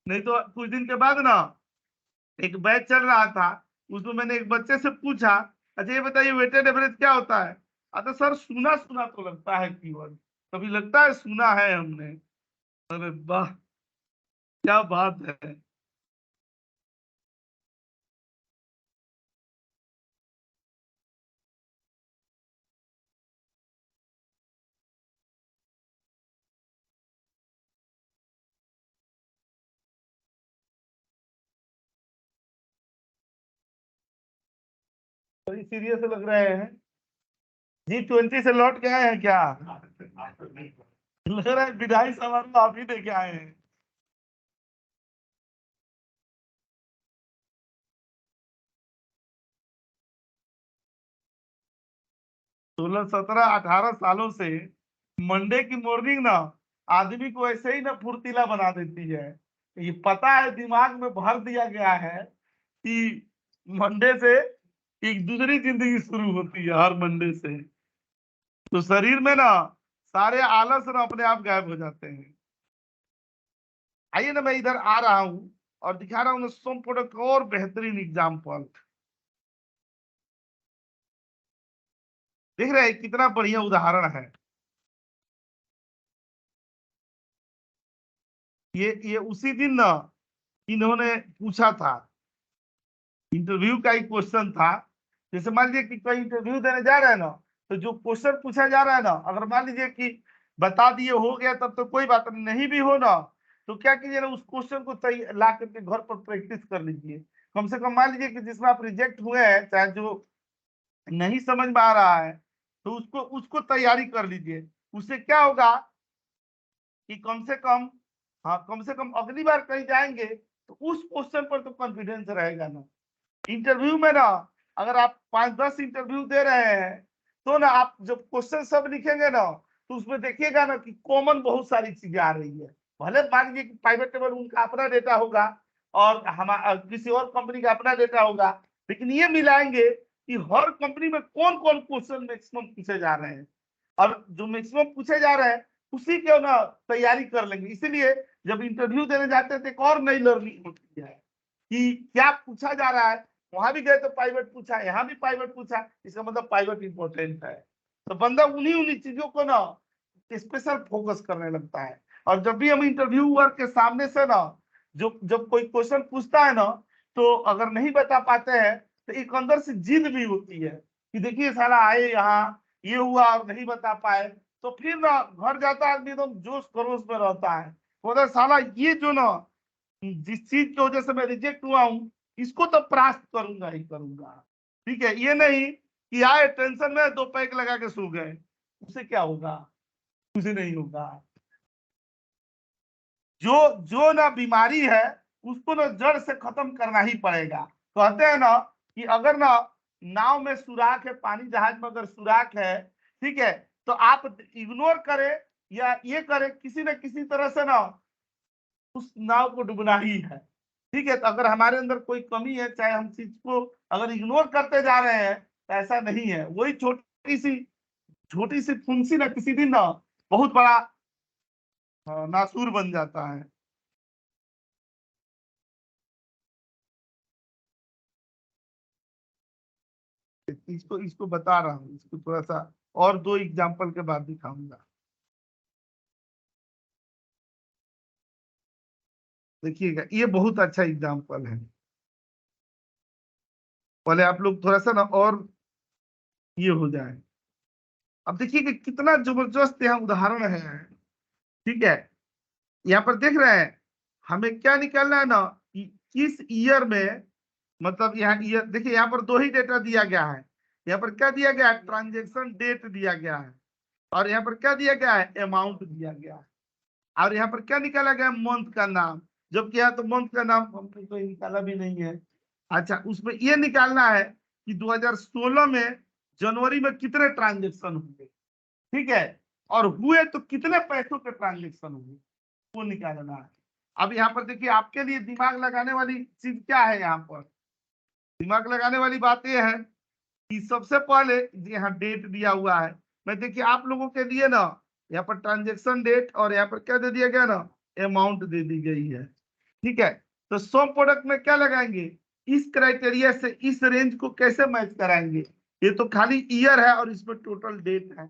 नहीं तो कुछ दिन के बाद ना एक बैच चल रहा था, उसमें मैंने एक बच्चे से पूछा, अच्छा ये बताइए वेटेड एवरेज क्या होता है? तो सर सुना सुना तो लगता है कीवर्ड, कभी लगता है सुना है हमने। अरे वाह क्या बात है। बड़ी सीरियस लग रहे हैं। G20 से लौट के आए हैं क्या? लग रहा है विधायी समारोह आप ही देखे आए हैं। 16, 17, 18 सालों से मंडे की मॉर्निंग ना आदमी को ऐसे ही ना फुर्तीला बना देती है। ये पता है, दिमाग में भर दिया गया है कि मंडे से एक दूसरी जिंदगी शुरू होती है हर मंडे से। तो शरीर में ना सारे आलस ना अपने आप गायब हो जाते हैं। आइए ना मैं इधर आ रहा हूं और दिखा रहा हूँ सोम प्रोडक्ट और बेहतरीन एग्जाम्पल। देख रहे हैं कितना बढ़िया उदाहरण है। ये उसी दिन ना इन्होंने पूछा था, इंटरव्यू का एक क्वेश्चन था। जैसे मान लीजिए कि कोई इंटरव्यू देने जा रहे हैं ना, तो जो क्वेश्चन पूछा जा रहा है ना, अगर मान लीजिए कि बता दिए हो गया तब तो कोई बात नहीं भी हो ना, तो क्या कीजिए ना उस क्वेश्चन को ला करके घर पर प्रैक्टिस कर लीजिए। कम से कम मान लीजिए कि जिसमें आप रिजेक्ट हुए हैं, चाहे जो नहीं समझ में आ रहा है, तो उसको उसको तैयारी कर लीजिए। उससे क्या होगा कि कम से कम, हाँ कम से कम अगली बार कहीं जाएंगे तो उस क्वेश्चन पर तो कॉन्फिडेंस रहेगा ना। इंटरव्यू में ना अगर आप 5-10 इंटरव्यू दे रहे हैं तो ना आप जब क्वेश्चन सब लिखेंगे ना, तो उसमें देखिएगा ना कि कॉमन बहुत सारी चीजें आ रही है। भले मान लीजिए कि प्राइवेट टेबल उनका अपना डेटा होगा और हमारा किसी और कंपनी का अपना डेटा होगा, लेकिन ये मिलाएंगे कि हर कंपनी में कौन कौन क्वेश्चन मैक्सिमम पूछे जा रहे हैं, और जो मैक्सिमम पूछे जा रहे हैं उसी के ना तैयारी कर लेंगे। इसीलिए जब इंटरव्यू देने जाते हैं तो एक और नई लर्निंग होती है कि क्या पूछा जा रहा है। वहां भी गए तो प्राइवेट पूछा, यहाँ भी प्राइवेट पूछा, इसका मतलब प्राइवेट इंपॉर्टेंट है। तो बंदा उन्हीं उन्हीं चीजों को ना स्पेशल फोकस करने लगता है। और जब भी हम इंटरव्यूअर के सामने से ना जो जब कोई क्वेश्चन पूछता है ना, तो अगर नहीं बता पाते हैं तो एक अंदर से जिद भी होती है कि देखिए साला आए यहाँ, ये हुआ और नहीं बता पाए, तो फिर ना घर जाता आदमी एकदम जोश खरोश में रहता है। तो साला ये जो ना जिस चीज की वजह से मैं रिजेक्ट हुआ हूँ, इसको तो परास्त करूंगा ही करूंगा। ठीक है, ये नहीं कि आए टेंशन में 2 पैक लगा के सो गए, उससे क्या होगा? कुछ नहीं होगा। जो जो ना बीमारी है उसको ना जड़ से खत्म करना ही पड़ेगा। कहते हैं ना कि अगर ना नाव में सुराख है, पानी जहाज में अगर सुराख है, ठीक है, तो आप इग्नोर करें या ये करें, किसी न किसी तरह से ना उस नाव को डूबना ही है। ठीक है, तो अगर हमारे अंदर कोई कमी है, चाहे हम चीज को अगर इग्नोर करते जा रहे हैं, तो ऐसा नहीं है। वही छोटी सी फुंसी ना किसी दिन ना बहुत बड़ा नासूर बन जाता है। इसको इसको बता रहा हूँ, इसको थोड़ा सा और 2 एग्जाम्पल के बाद दिखाऊंगा। देखिएगा ये बहुत अच्छा एग्जाम्पल है। पहले आप लोग थोड़ा सा ना और ये हो जाए। अब देखिए कितना जबरदस्त यहाँ उदाहरण है। ठीक है, यहाँ पर देख रहे हैं हमें क्या निकालना है ना कि किस ईयर में, मतलब यहाँ ईयर देखिए, यहाँ पर 2 ही डेटा दिया गया है। यहाँ पर क्या दिया गया है? ट्रांजेक्शन डेट दिया गया है, और यहाँ पर क्या दिया गया है? अमाउंट दिया गया है। और यहाँ पर क्या निकाला गया? मंथ का नाम, जबकि यहाँ तो मंथ का नाम हमने तो निकाला भी नहीं है। अच्छा, उसमें ये निकालना है कि 2016 में जनवरी में कितने ट्रांजेक्शन हुए, ठीक है, और हुए तो कितने पैसों के ट्रांजेक्शन हुए, वो निकालना है। अब यहाँ पर देखिए आपके लिए दिमाग लगाने वाली चीज क्या है यहाँ पर दिमाग लगाने वाली बात यह है कि सबसे पहले यहाँ डेट दिया हुआ है। मैं देखिए आप लोगों के लिए ना यहाँ पर ट्रांजेक्शन डेट और यहाँ पर क्या दे दिया गया ना, अमाउंट दे दी गई है। ठीक है, तो सम प्रोडक्ट में क्या लगाएंगे, इस क्राइटेरिया से इस रेंज को कैसे मैच कराएंगे। ये तो खाली ईयर है और इसमें टोटल डेट है।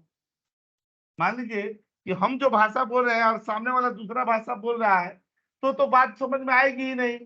मान लीजिए कि हम जो भाषा बोल रहे हैं और सामने वाला दूसरा भाषा बोल रहा है तो बात समझ में आएगी ही नहीं।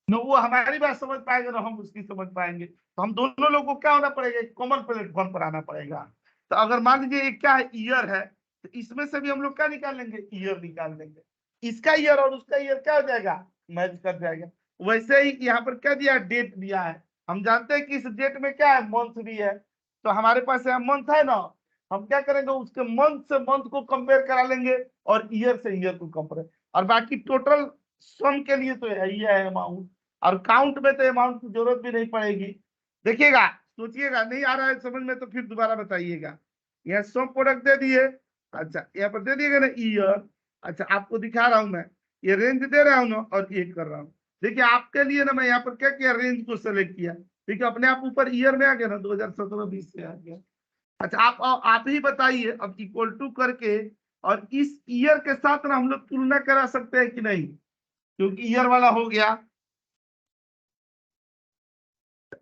न वो हमारी बात समझ पाएगा ना हम उसकी समझ पाएंगे। तो हम दोनों लोगों को क्या होना पड़ेगा, एक कॉमन प्लेटफॉर्म पर आना पड़ेगा। तो अगर मान लीजिए एक क्या है, ईयर है, तो इसमें से भी हम लोग क्या निकाल लेंगे, ईयर निकाल लेंगे। इसका ईयर और उसका ईयर क्या हो जाएगा, मैच कर जाएगा। वैसे ही यहाँ पर क्या दिया, डेट दिया है। हम जानते हैं कि इस डेट में क्या है, मंथ भी है। तो हमारे पास यहाँ मंथ है ना, हम क्या करेंगे, उसके मंथ से मंथ को कंपेयर करा लेंगे और ईयर से ईयर को कंपेयर। और बाकी टोटल सम के लिए तो यही है अमाउंट, और काउंट में तो अमाउंट की जरूरत भी नहीं पड़ेगी। देखिएगा, सोचिएगा, नहीं आ रहा है समझ में तो फिर दोबारा बताइएगा। यहाँ सम प्रोडक्ट दे दिए, अच्छा यहाँ पर दे दिएगा ना ईयर। अच्छा आपको दिखा रहा हूं मैं, ये रेंज दे रहा हूं ना और ये कर रहा हूँ। देखिए आपके लिए ना मैं यहाँ पर क्या किया, रेंज को सेलेक्ट किया। देखिए अपने आप ऊपर ईयर में आ गया ना, 2017-20 से आ गया। अच्छा आप ही बताइए अब, इक्वल टू करके और इस ईयर के साथ ना हम लोग तुलना करा सकते हैं कि नहीं, क्योंकि ईयर वाला हो गया।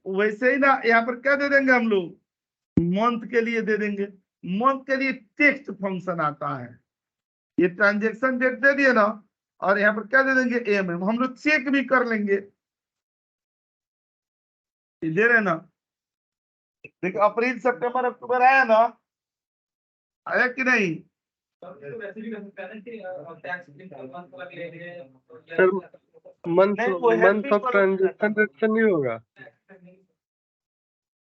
वैसे ही ना यहाँ पर क्या दे देंगे हम लोग, मंथ के लिए दे देंगे। मंथ के लिए टेक्स्ट फंक्शन आता है, ये ट्रांजेक्शन डेट दे दिए ना, और यहाँ पर क्या दे देंगे, एमएम। हम लोग चेक भी कर लेंगे, दे रहे ना। देखिए अप्रैल सितंबर अक्टूबर आया ना, आया कि नहीं। सर मंथ नहीं वो month helping of column transaction rate नहीं होगा।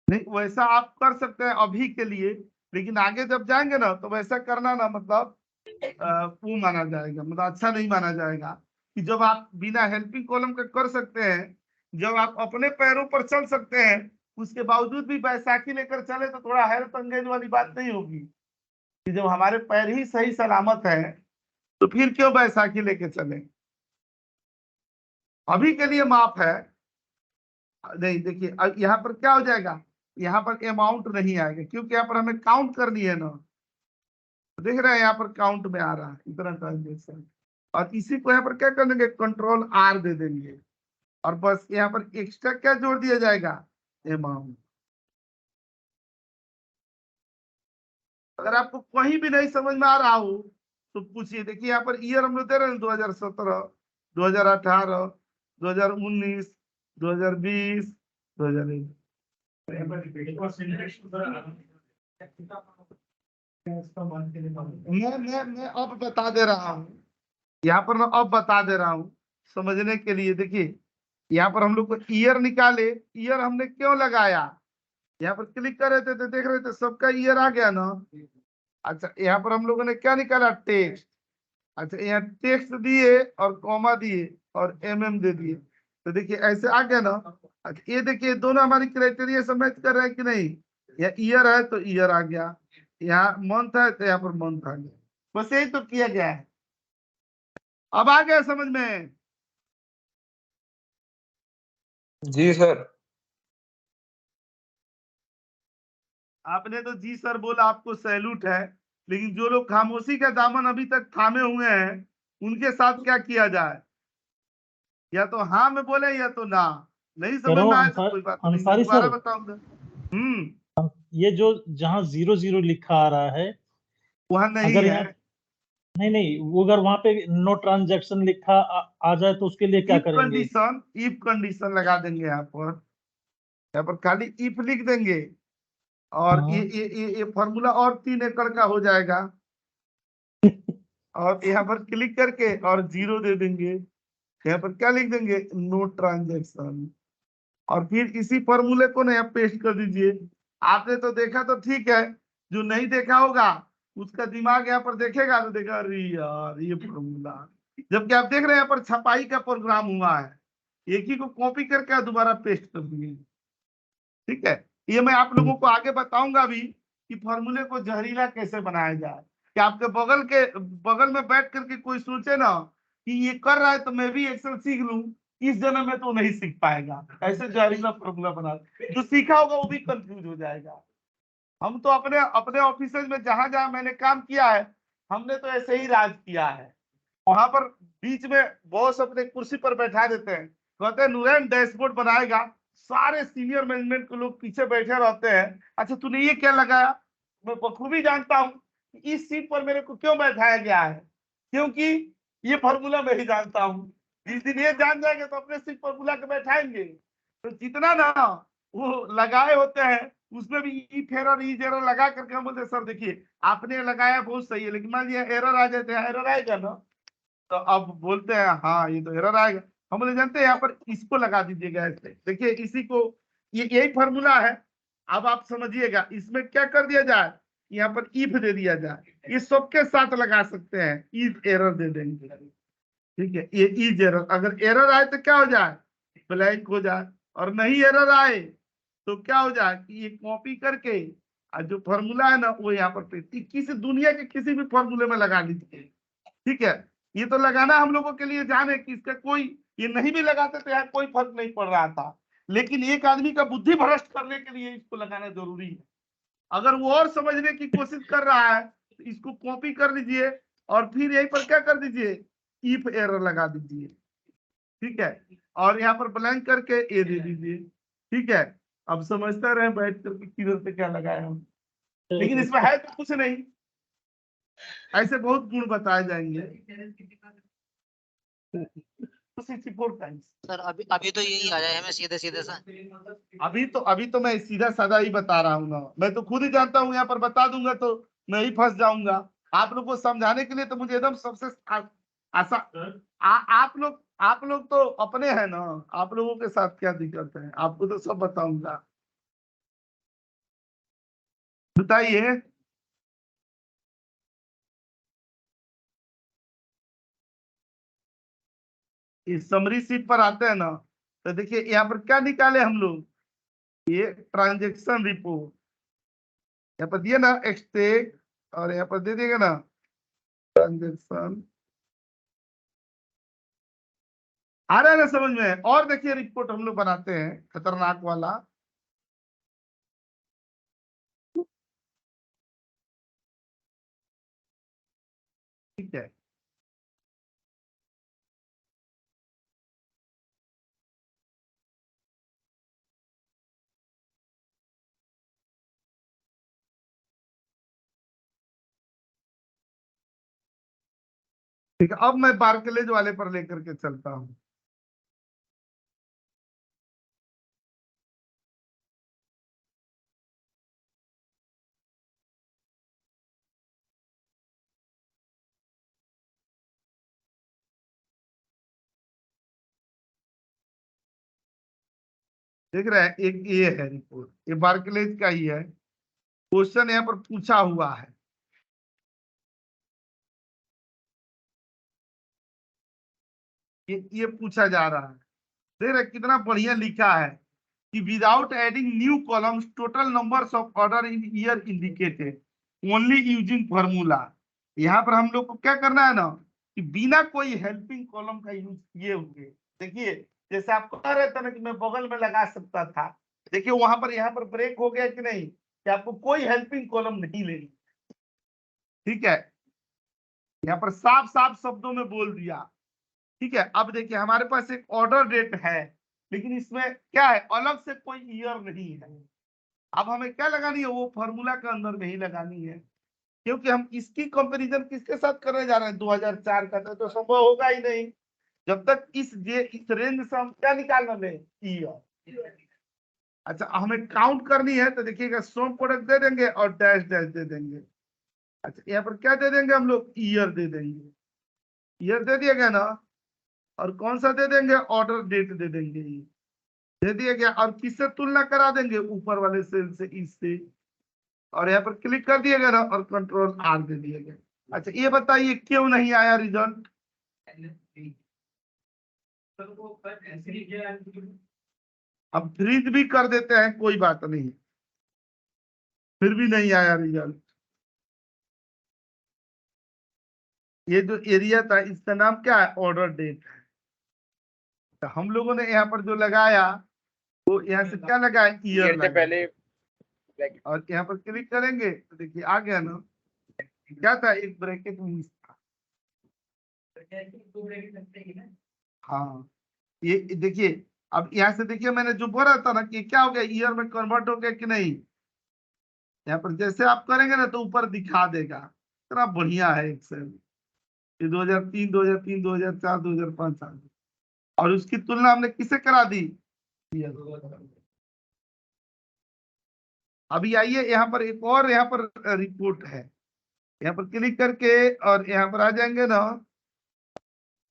नहीं वैसा आप कर सकते हैं अभी के लिए, लेकिन आगे जब जाएंगे ना तो वैसा करना ना, मतलब वो माना जाएगा, मतलब अच्छा नहीं माना जाएगा। कि जब आप बिना हेल्पिंग कॉलम के कर सकते हैं, जब आप अपने पैरों पर चल सकते हैं, उसके बावजूद भी बैसाखी लेकर चले तो थोड़ा हैरत अंगेज वाली बात नहीं होगी। कि जब हमारे पैर ही सही सलामत है तो फिर क्यों बैसाखी लेके चले। अभी के लिए माफ है। नहीं देखिए यहाँ पर क्या हो जाएगा, यहाँ पर अमाउंट नहीं आएगा, क्योंकि यहाँ पर हमें काउंट करनी है ना। देख रहे हैं यहाँ पर काउंट में आ रहा है इतना ट्रांजेक्शन। और इसी को यहाँ पर क्या कर देंगे, कंट्रोल आर दे देंगे, और बस यहाँ पर एक्स्ट्रा क्या जोड़ दिया जाएगा, अमाउंट। अगर आपको कहीं भी नहीं समझ में आ रहा हो तो पूछिए। देखिए यहाँ पर ईयर हम लोग दे रहे हैं 2017, 2018, 2019, 2020, 2021। मैं अब बता दे रहा हूँ, यहाँ पर मैं अब बता दे रहा हूँ समझने के लिए। देखिए यहाँ पर हम लोग को ईयर निकाले, ईयर हमने क्यों लगाया, यहाँ पर क्लिक कर रहे थे तो देख रहे थे सबका ईयर आ गया ना। अच्छा यहाँ पर हम लोगों ने क्या निकाला, टेक्स्ट। अच्छा यहाँ टेक्स्ट दिए और कॉमा दिए और एमएम दे दिए, तो देखिए ऐसे आ गया ना। अच्छा ये देखिए दोनों हमारी क्राइटेरिया से मैच कर रहे हैं कि नहीं। यहाँ ईयर है तो ईयर आ गया, यहाँ मंथ है तो यहाँ पर मंथ आ गया। बस यही तो किया गया है। अब आ गया समझ में। जी सर। आपने तो जी सर बोला, आपको सैल्यूट है। लेकिन जो लोग खामोशी का दामन अभी तक थामे हुए हैं उनके साथ क्या किया जाए, या तो हाँ में बोले या तो ना। नहीं समझ में आया तो कोई बात नहीं, मैं अंसारी दोबारा सर, बताऊंगा। ये जो जहाँ 0 0 लिखा आ रहा है, वहां नहीं अगर है। यहाँ नहीं वो अगर वहां पे नो ट्रांजैक्शन लिखा आ जाए तो उसके लिए क्या करेंगे? इफ कंडीशन लगा देंगे यहाँ पर खाली इफ लिख देंगे, और हाँ। ये फॉर्मूला और 3 एकड़ का हो जाएगा। और यहाँ पर क्लिक करके और 0 दे देंगे, यहाँ पर क्या लिख देंगे, नो ट्रांजेक्शन। और फिर इसी फॉर्मूले को ना यहाँ पेस्ट कर दीजिए। आपने तो देखा तो ठीक है, जो नहीं देखा होगा उसका दिमाग यहाँ पर देखेगा तो देखा, अरे यार ये फॉर्मूला। जबकि आप देख रहे हैं यहाँ पर छपाई का प्रोग्राम हुआ है, एक ही को कॉपी करके दोबारा पेस्ट कर दिए। ठीक है, ये मैं आप लोगों को आगे बताऊंगा भी कि फॉर्मूले को जहरीला कैसे बनाया जाए। कि आपके बगल में बैठ करके कोई सोचे ना कि ये कर रहा है तो मैं भी एक्सेल सीख लूं, इस जन्म में तो नहीं सीख पाएगा। ऐसे जहरीला फॉर्मूला बना, जो सीखा होगा वो भी कंफ्यूज हो जाएगा। हम तो अपने अपने ऑफिस में जहां जहां मैंने काम किया है, हमने तो ऐसे ही राज किया है। वहां पर बीच में बॉस अपने कुर्सी पर बैठा देते हैं, कहते हैं नूरैन डैशबोर्ड बनाएगा, सारे सीनियर मैनेजमेंट के लोग पीछे बैठे रहते हैं। अच्छा तूने ये क्या लगाया? मैं बखूबी जानता हूँ इस सीट पर मेरे को क्यों बैठाया गया है, क्योंकि ये फॉर्मूला मैं ही जानता हूँ। जिस दिन ये जान जाएंगे तो अपने सीट पर बुला के बैठाएंगे। तो जितना ना वो लगाए होते हैं उसमें भी इफ एरर इज एरर लगा करके हम बोलते सर देखिए आपने लगाया बहुत सही है, लेकिन मान लिया एरर आ जाते हैं, एरर आएगा ना, तो अब बोलते हैं हाँ ये तो एरर आएगा। हम बोले जानते हैं यहाँ पर इसको लगा दीजिएगा ऐसे, देखिए इसी को, ये यही फॉर्मूला है। अब आप समझिएगा इसमें क्या कर दिया जाए, यहाँ पर इफ दे दिया जाए, ये सबके साथ लगा सकते हैं, इफ एरर दे देंगे। ठीक है, ये इज एरर, अगर एरर आए तो क्या हो जाए, ब्लैंक हो जाए, और नहीं एरर आए तो क्या हो जाए कि ये कॉपी करके और जो फॉर्मूला है ना वो यहाँ पर किसी दुनिया के किसी भी फॉर्मूले में लगा लीजिए। ठीक है, ये तो लगाना हम लोगों के लिए जाने कि इसका कोई, ये नहीं भी लगाते तो यहाँ कोई फर्क नहीं पड़ रहा था, लेकिन एक आदमी का बुद्धि भ्रष्ट करने के लिए इसको लगाना जरूरी है। अगर वो और समझने की कोशिश कर रहा है तो इसको कॉपी कर लीजिए और फिर यहीं पर क्या कर दीजिए, इफ एरर लगा दीजिए। ठीक है, और यहाँ पर ब्लैंक करके ए दे दीजिए। ठीक है, अब समझते रहे बैठ करके किधर से क्या लगाए हम, लेकिन इसमें है तो कुछ नहीं, ऐसे बहुत गुण बताए जाएंगे। 64 टाइम्स। सर अभी तो यही आया है, मैं सीधे सीधे सा। अभी तो मैं सीधा साधा ही बता रहा हूँ ना, मैं तो खुद ही जानता हूँ, यहाँ पर बता दूंगा तो मैं ही फंस जाऊंगा। आप लोग को समझाने के लिए तो मुझे एकदम सबसे आसान, आप लोग तो अपने हैं ना, आप लोगों के साथ क्या दिक्कत है, आपको तो सब बताऊंगा। बताइए। इस समरी सीट पर आते हैं ना, तो देखिए यहाँ पर क्या निकाले हम लोग, ये ट्रांजेक्शन रिपोर्ट यहाँ पर दिया ना, एक्सटेक, और यहाँ पर दे देगा ना ट्रांजेक्शन। आ रहा है ना समझ में? और देखिए रिपोर्ट हम लोग बनाते हैं खतरनाक वाला। ठीक है, ठीक है, अब मैं बार्कलेज वाले पर लेकर के चलता हूँ। देख रहे हैं, एक ये है रिपोर्ट, ये बार्कलेज का ही है। क्वेश्चन यहाँ पर पूछा हुआ है, ये पूछा जा रहा है। देख रहे कितना बढ़िया लिखा है कि without adding new columns total numbers of order in year indicated only using formula. यहाँ पर हम लोग को क्या करना है ना कि बिना कोई हेल्पिंग कॉलम का यूज किए हुए, देखिए जैसे आप कह रहे थे ना कि मैं बगल में लगा सकता था, देखिए वहां पर यहाँ पर ब्रेक हो गया कि नहीं, कि आपको कोई हेल्पिंग कॉलम नहीं लेनी। ठीक है, यहाँ पर साफ साफ शब्दों में बोल दिया। ठीक है, अब देखिए हमारे पास एक ऑर्डर डेट है, लेकिन इसमें क्या है, अलग से कोई ईयर नहीं है। अब हमें क्या लगानी है, वो फॉर्मूला के अंदर में ही लगानी है, क्योंकि हम इसकी कंपैरिजन किसके साथ करने जा रहे हैं, 2004 का, तो संभव होगा ही नहीं जब तक इस रेंज से हम क्या निकालना ले, ईयर। अच्छा हमें काउंट करनी है, तो देखिएगा सम प्रोडक्ट दे देंगे और डैश डैश दे देंगे। अच्छा यहाँ पर क्या दे देंगे हम लोग, ईयर दे देंगे, ईयर दे दिया गया ना, और कौन सा दे देंगे, ऑर्डर डेट दे देंगे, दे दिया गया। और किससे तुलना करा देंगे, ऊपर वाले सेल से, इससे, और यहाँ पर क्लिक कर दिया गया ना, और कंट्रोल आर दे दिया गया। अच्छा ये बताइए क्यों नहीं आया रिजल्ट, अब फ्रीज भी कर देते हैं, कोई बात नहीं, फिर भी नहीं आया रिजल्ट। ये जो एरिया था इसका नाम क्या है, ऑर्डर डेट है। तो हम लोगों ने यहाँ पर जो लगाया वो यहाँ से क्या लगाया, ईयर लगाया। पहले और यहाँ पर क्लिक करेंगे तो देखिए आ गया ना, क्या था, एक ब्रैकेट में था। हाँ ये देखिए, अब यहाँ से देखिए मैंने जो बोला था ना कि क्या हो गया, ईयर में कन्वर्ट हो गया कि नहीं। यहाँ पर जैसे आप करेंगे ना तो ऊपर दिखा देगा। इतना बढ़िया है एक्सेल। ये 2003, 2003, 2004, 2005 आ गया। और उसकी तुलना हमने किसे करा दी, अभी आइए यहाँ पर एक और यहाँ पर रिपोर्ट है। यहाँ पर क्लिक करके और यहाँ पर आ जाएंगे ना,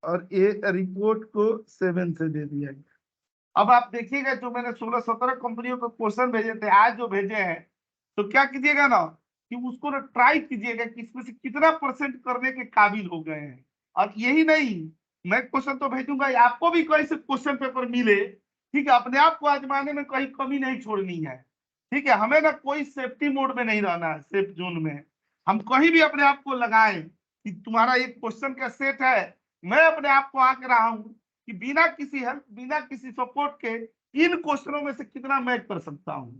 और ये रिपोर्ट को 7 से दे दिया गया। अब आप देखिएगा जो मैंने 16-17 कंपनियों को क्वेश्चन भेजे थे, आज जो भेजे हैं, तो क्या कीजिएगा ना कि उसको ना ट्राई कीजिएगा कि इसमें से कितना परसेंट करने के काबिल हो गए हैं। और यही नहीं, मैं क्वेश्चन तो भेजूंगा, आपको भी कहीं से क्वेश्चन पेपर मिले, ठीक है, अपने आप को आजमाने में कहीं कमी नहीं छोड़नी है। ठीक है, हमें ना कोई सेफ्टी मोड में नहीं रहना है, सेफ जोन में। हम कहीं भी अपने आप को लगाएं कि तुम्हारा एक क्वेश्चन का सेट है, मैं अपने आप को आंक रहा हूं कि बिना किसी हेल्प, बिना किसी सपोर्ट के इन क्वेश्चनों में से कितना मैं कर सकता हूं।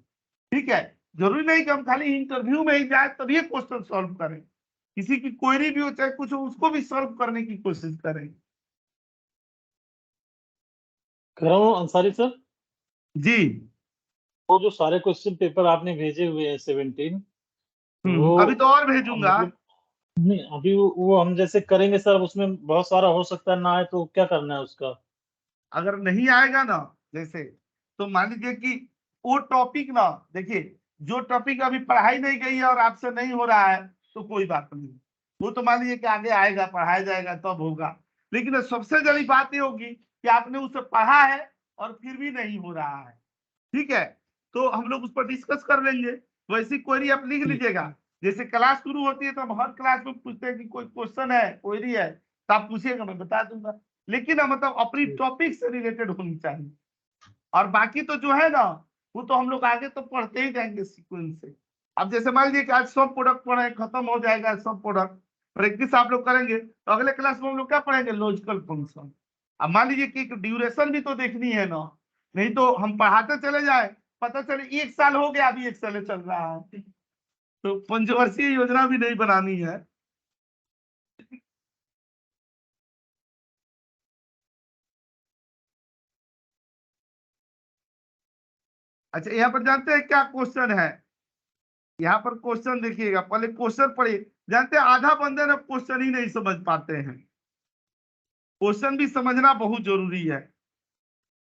ठीक है, जरूरी नहीं कि हम खाली इंटरव्यू में ही जाए तब ये क्वेश्चन सॉल्व करें। किसी की क्वेरी भी हो चाहे कुछ हो, उसको भी सॉल्व करने की कोशिश करें। कह रहा हूँ अंसारी सर, जी वो जो सारे क्वेश्चन पेपर आपने भेजे हुए हैं 17, वो अभी तो और भेजूंगा। मतलब नहीं, अभी वो हम जैसे करेंगे सर, उसमें बहुत सारा हो सकता है ना आए, तो क्या करना है उसका? अगर नहीं आएगा ना जैसे, तो मान लीजिए कि वो टॉपिक ना, देखिए जो टॉपिक अभी पढ़ाई नहीं गई है और आपसे नहीं हो रहा है तो कोई बात नहीं, वो तो मान लीजिए कि आगे आएगा, पढ़ाया जाएगा तब होगा। लेकिन सबसे बड़ी बात ये होगी कि आपने उसे पढ़ा है और फिर भी नहीं हो रहा है। ठीक है, तो हम लोग उस पर डिस्कस कर लेंगे। वैसी क्वेरी आप लिख लीजिएगा। जैसे क्लास शुरू होती है तो हम हर क्लास में पूछते हैं कि कोई क्वेश्चन है, क्वेरी है, तो आप पूछिएगा, मैं बता दूंगा। लेकिन मतलब अपनी टॉपिक से रिलेटेड होनी चाहिए। और बाकी तो जो है ना, वो तो हम लोग आगे तो पढ़ते ही जाएंगे सीक्वेंस से। अब जैसे मान लीजिए कि आज सब प्रोडक्ट पढ़े, खत्म हो जाएगा सब प्रोडक्ट, प्रैक्टिस आप लोग करेंगे, तो अगले क्लास में हम लोग क्या पढ़ेंगे, लॉजिकल फंक्शन। अब मान लीजिए कि ड्यूरेशन भी तो देखनी है ना, नहीं तो हम पढ़ाते चले जाए, पता चले 1 साल हो गया अभी एक्सेल चल रहा है, तो पंचवर्षीय योजना भी नहीं बनानी है। अच्छा, यहाँ पर जानते हैं क्या क्वेश्चन है, यहाँ पर क्वेश्चन देखिएगा, पहले क्वेश्चन पढ़िए। जानते हैं आधा बंदे ना क्वेश्चन ही नहीं समझ पाते हैं। क्वेश्चन भी समझना बहुत जरूरी है,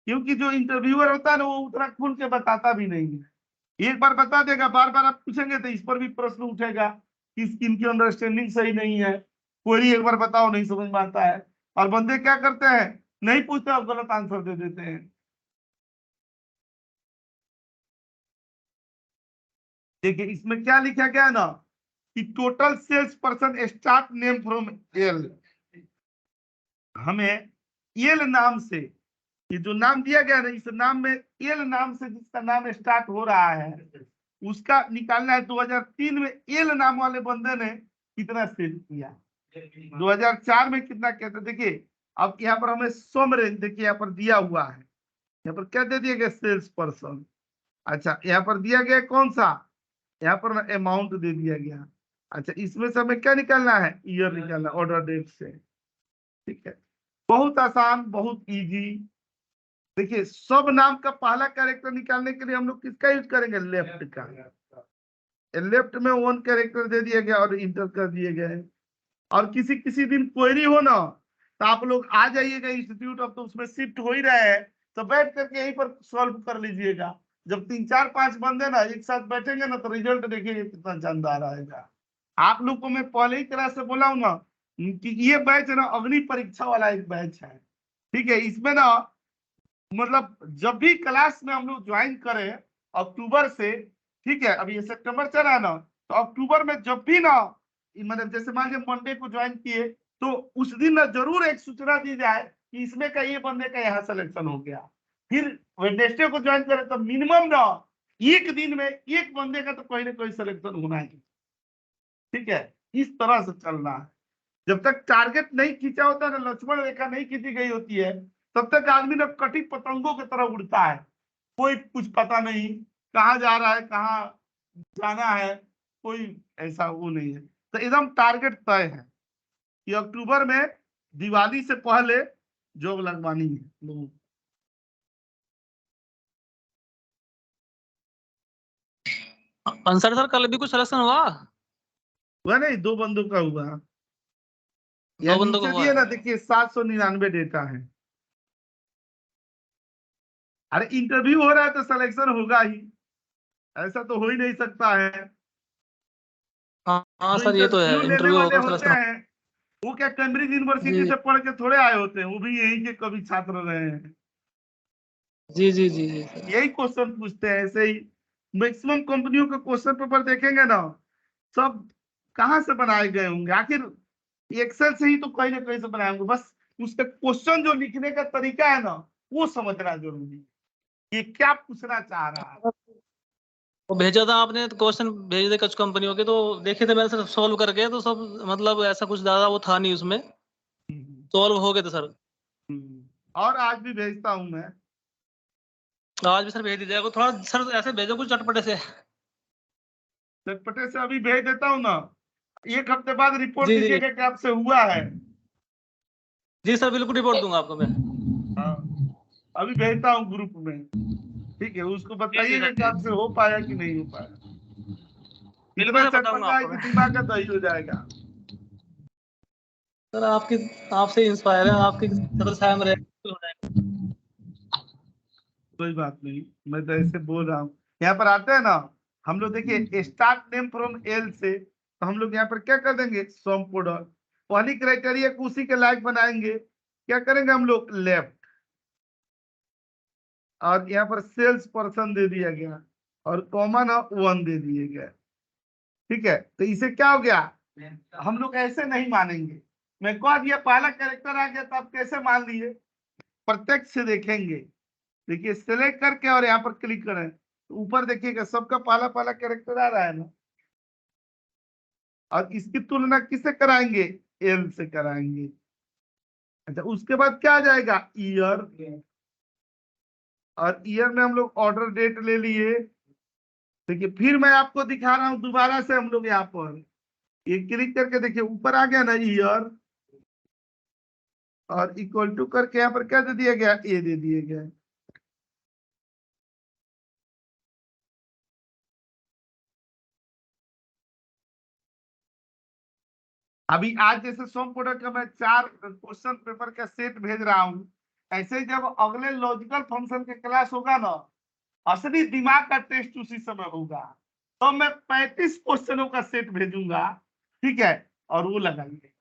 क्योंकि जो इंटरव्यूअर होता है ना, वो उतना खुल के बताता भी नहीं है। एक बार बता देगा, बार बार आप पूछेंगे तो इस पर भी प्रश्न उठेगा कि इनकी अंडरस्टैंडिंग सही नहीं है, कोई एक बार बताओ, नहीं समझ में आता है। और बंदे क्या करते हैं, नहीं पूछते और गलत आंसर दे देते हैं। देखिए इसमें क्या लिखा गया ना कि total sales person start name from L. हमें एल नाम से, ये जो नाम दिया गया ना, इस नाम में एल नाम से जिसका नाम स्टार्ट हो रहा है उसका निकालना है। 2003 में एल नाम वाले बंदे ने कितना सेल किया, 2004 में कितना किया था। देखिए अब यहाँ पर हमें सम रेंज देखिए यहाँ पर दिया हुआ है, यहाँ पर क्या दे दिया गया, सेल्स पर्सन। अच्छा, यहाँ पर दिया गया कौन सा, यहाँ पर अमाउंट दे दिया गया। अच्छा, इसमें से हमें क्या निकालना है, ईयर निकालना, ऑर्डर डेट से। ठीक है, बहुत आसान, बहुत इजी। देखिए सब नाम का पहला कैरेक्टर निकालने के लिए हम लोग किसका यूज करेंगे, लेफ्ट का। लेफ्ट में 1 कैरेक्टर दे दिया गया और इंटर कर दिए गए। और किसी किसी दिन क्वेरी हो ना, तो आप लोग आ जाइएगा इंस्टीट्यूट, अब तो उसमें शिफ्ट हो ही रहे हैं, तो बैठ करके यहीं पर सॉल्व कर लीजिएगा। जब 3, 4, 5 बंदे ना एक साथ बैठेंगे ना, तो रिजल्ट देखिए कितना शानदार आएगा। आप लोग को मैं पहले ही तरह से बोला हूं ना कि ये बैच ना अग्नि परीक्षा वाला एक बैच है। ठीक है, इसमें ना मतलब जब भी क्लास में हम लोग ज्वाइन करें अक्टूबर से, ठीक है, अभी ये सितंबर चल रहा है ना, तो अक्टूबर में जब भी ना, मतलब जैसे मान लीजिए मंडे को ज्वाइन किए, तो उस दिन ना जरूर एक सूचना दी जाए कि इसमें का ये बंदे का यहाँ सिलेक्शन हो गया। फिर वेडनेसडे को ज्वाइन करें तो मिनिमम ना एक दिन में एक बंदे का तो कोई ना कोई सिलेक्शन होना है। ठीक है, इस तरह से चलना है। जब तक टारगेट नहीं खींचा होता ना, लक्ष्मण रेखा नहीं खींची गई होती है, तब तक आदमी ना कटी पतंगों की तरह उड़ता है, कोई कुछ पता नहीं कहाँ जा रहा है, कहाँ जाना है, कोई ऐसा वो नहीं है। तो एकदम टारगेट तय है कि अक्टूबर में दिवाली से पहले जॉब लगवानी है लोगों को। अंसारी सर कल भी कुछ सिलेक्शन हुआ? हुआ नहीं, 2 बंदों का हुआ। दो या बंदों का नीचे हुआ दिए ना, है। देखिए 799 डेटा है। अरे इंटरव्यू हो रहा है तो सिलेक्शन होगा ही, ऐसा तो हो ही नहीं सकता है। हाँ जो सर ये तो है, इंटरव्यू लेने इंटरव्यू वाले होगा होते सिलेक्शन। हैं वो क्या कैम्ब्रिज यूनिवर्सिटी जी से पढ़ के थोड़े आए होते हैं, वो भी यहीं के कभी छात्र रहे हैं। जी जी जी जी सर। यही क्वेश्चन पूछते हैं। ऐसे ही मैक्सिमम कंपनियों के क्वेश्चन पेपर देखेंगे ना, सब कहाँ से बनाए गए होंगे, आखिर एक्सेल से ही तो कहीं ना कहीं से बनाए होंगे। बस उसके क्वेश्चन जो लिखने का तरीका है ना, वो समझना जरूरी है, ये क्या पूछना चाह रहा है। वो भेजा था आपने क्वेश्चन, भेज दे कुछ कंपनियों के, तो देखे थे मैंने सर सॉल्व करके, तो सब मतलब ऐसा कुछ ज्यादा वो था नहीं उसमें, सॉल्व हो गए थे सर। और आज भी भेजता हूँ मैं। आज भी सर भेज दीजिएगा थोड़ा सर, ऐसे भेजो कुछ चटपटे से। चटपटे से अभी भेज देता हूँ ना, 1 हफ्ते बाद रिपोर्ट जी जी दीजिएगा कि आपसे हुआ है। जी सर, बिल्कुल रिपोर्ट दूंगा आपको मैं। हाँ, अभी भेजता हूँ ग्रुप में, ठीक है, उसको जी बताइएगा सर, कि आपसे हो पाया कि नहीं हो पाया। बिल्कुल इतना सर बताऊंगा चटपटा है आपको कि मैं। दिमाग का दही हो जाएगा। सर आपकी, आपसे इंस्पायर है, आपकी सर छाया में रह हो जाएगा। कोई बात नहीं, मैं तो ऐसे बोल रहा हूँ। यहाँ पर आते हैं ना हम लोग, देखिए स्टार्ट नेम फ्रॉम एल से, तो हम लोग यहाँ पर क्या कर देंगे, सम प्रोडक्ट। पहली क्राइटेरिया को उसी के लायक बनाएंगे, क्या करेंगे हम लोग, लेफ्ट, और यहाँ पर सेल्स पर्सन दे दिया गया और कॉमन 1 दे दिए गए। ठीक है, तो इसे क्या हो गया, हम लोग ऐसे नहीं मानेंगे। मैं कह दिया पहला कैरेक्टर आ गया, तो आप कैसे मान लिए, प्रत्यक्ष से देखेंगे। देखिए सेलेक्ट करके और यहाँ पर क्लिक करें, तो ऊपर देखिएगा सबका पहला पहला कैरेक्टर आ रहा है ना, और इसकी तुलना किससे कराएंगे, एल से कराएंगे। अच्छा, उसके बाद क्या आ जाएगा, ईयर, और ईयर में हम लोग ऑर्डर डेट ले लिए। देखिए फिर मैं आपको दिखा रहा हूं दोबारा से, हम लोग यहाँ पर ये क्लिक करके देखिए ऊपर आ गया ना ईयर, और इक्वल टू करके यहाँ पर क्या दे दिया गया, ए दे दिए गया। अभी आज जैसे सोम प्रोडक्ट का मैं 4 क्वेश्चन पेपर का सेट भेज रहा हूं, ऐसे ही जब अगले लॉजिकल फंक्शन के क्लास होगा ना, असली दिमाग का टेस्ट उसी समय होगा, तो मैं 35 क्वेश्चनों का सेट भेजूंगा, ठीक है, और वो लगाइए।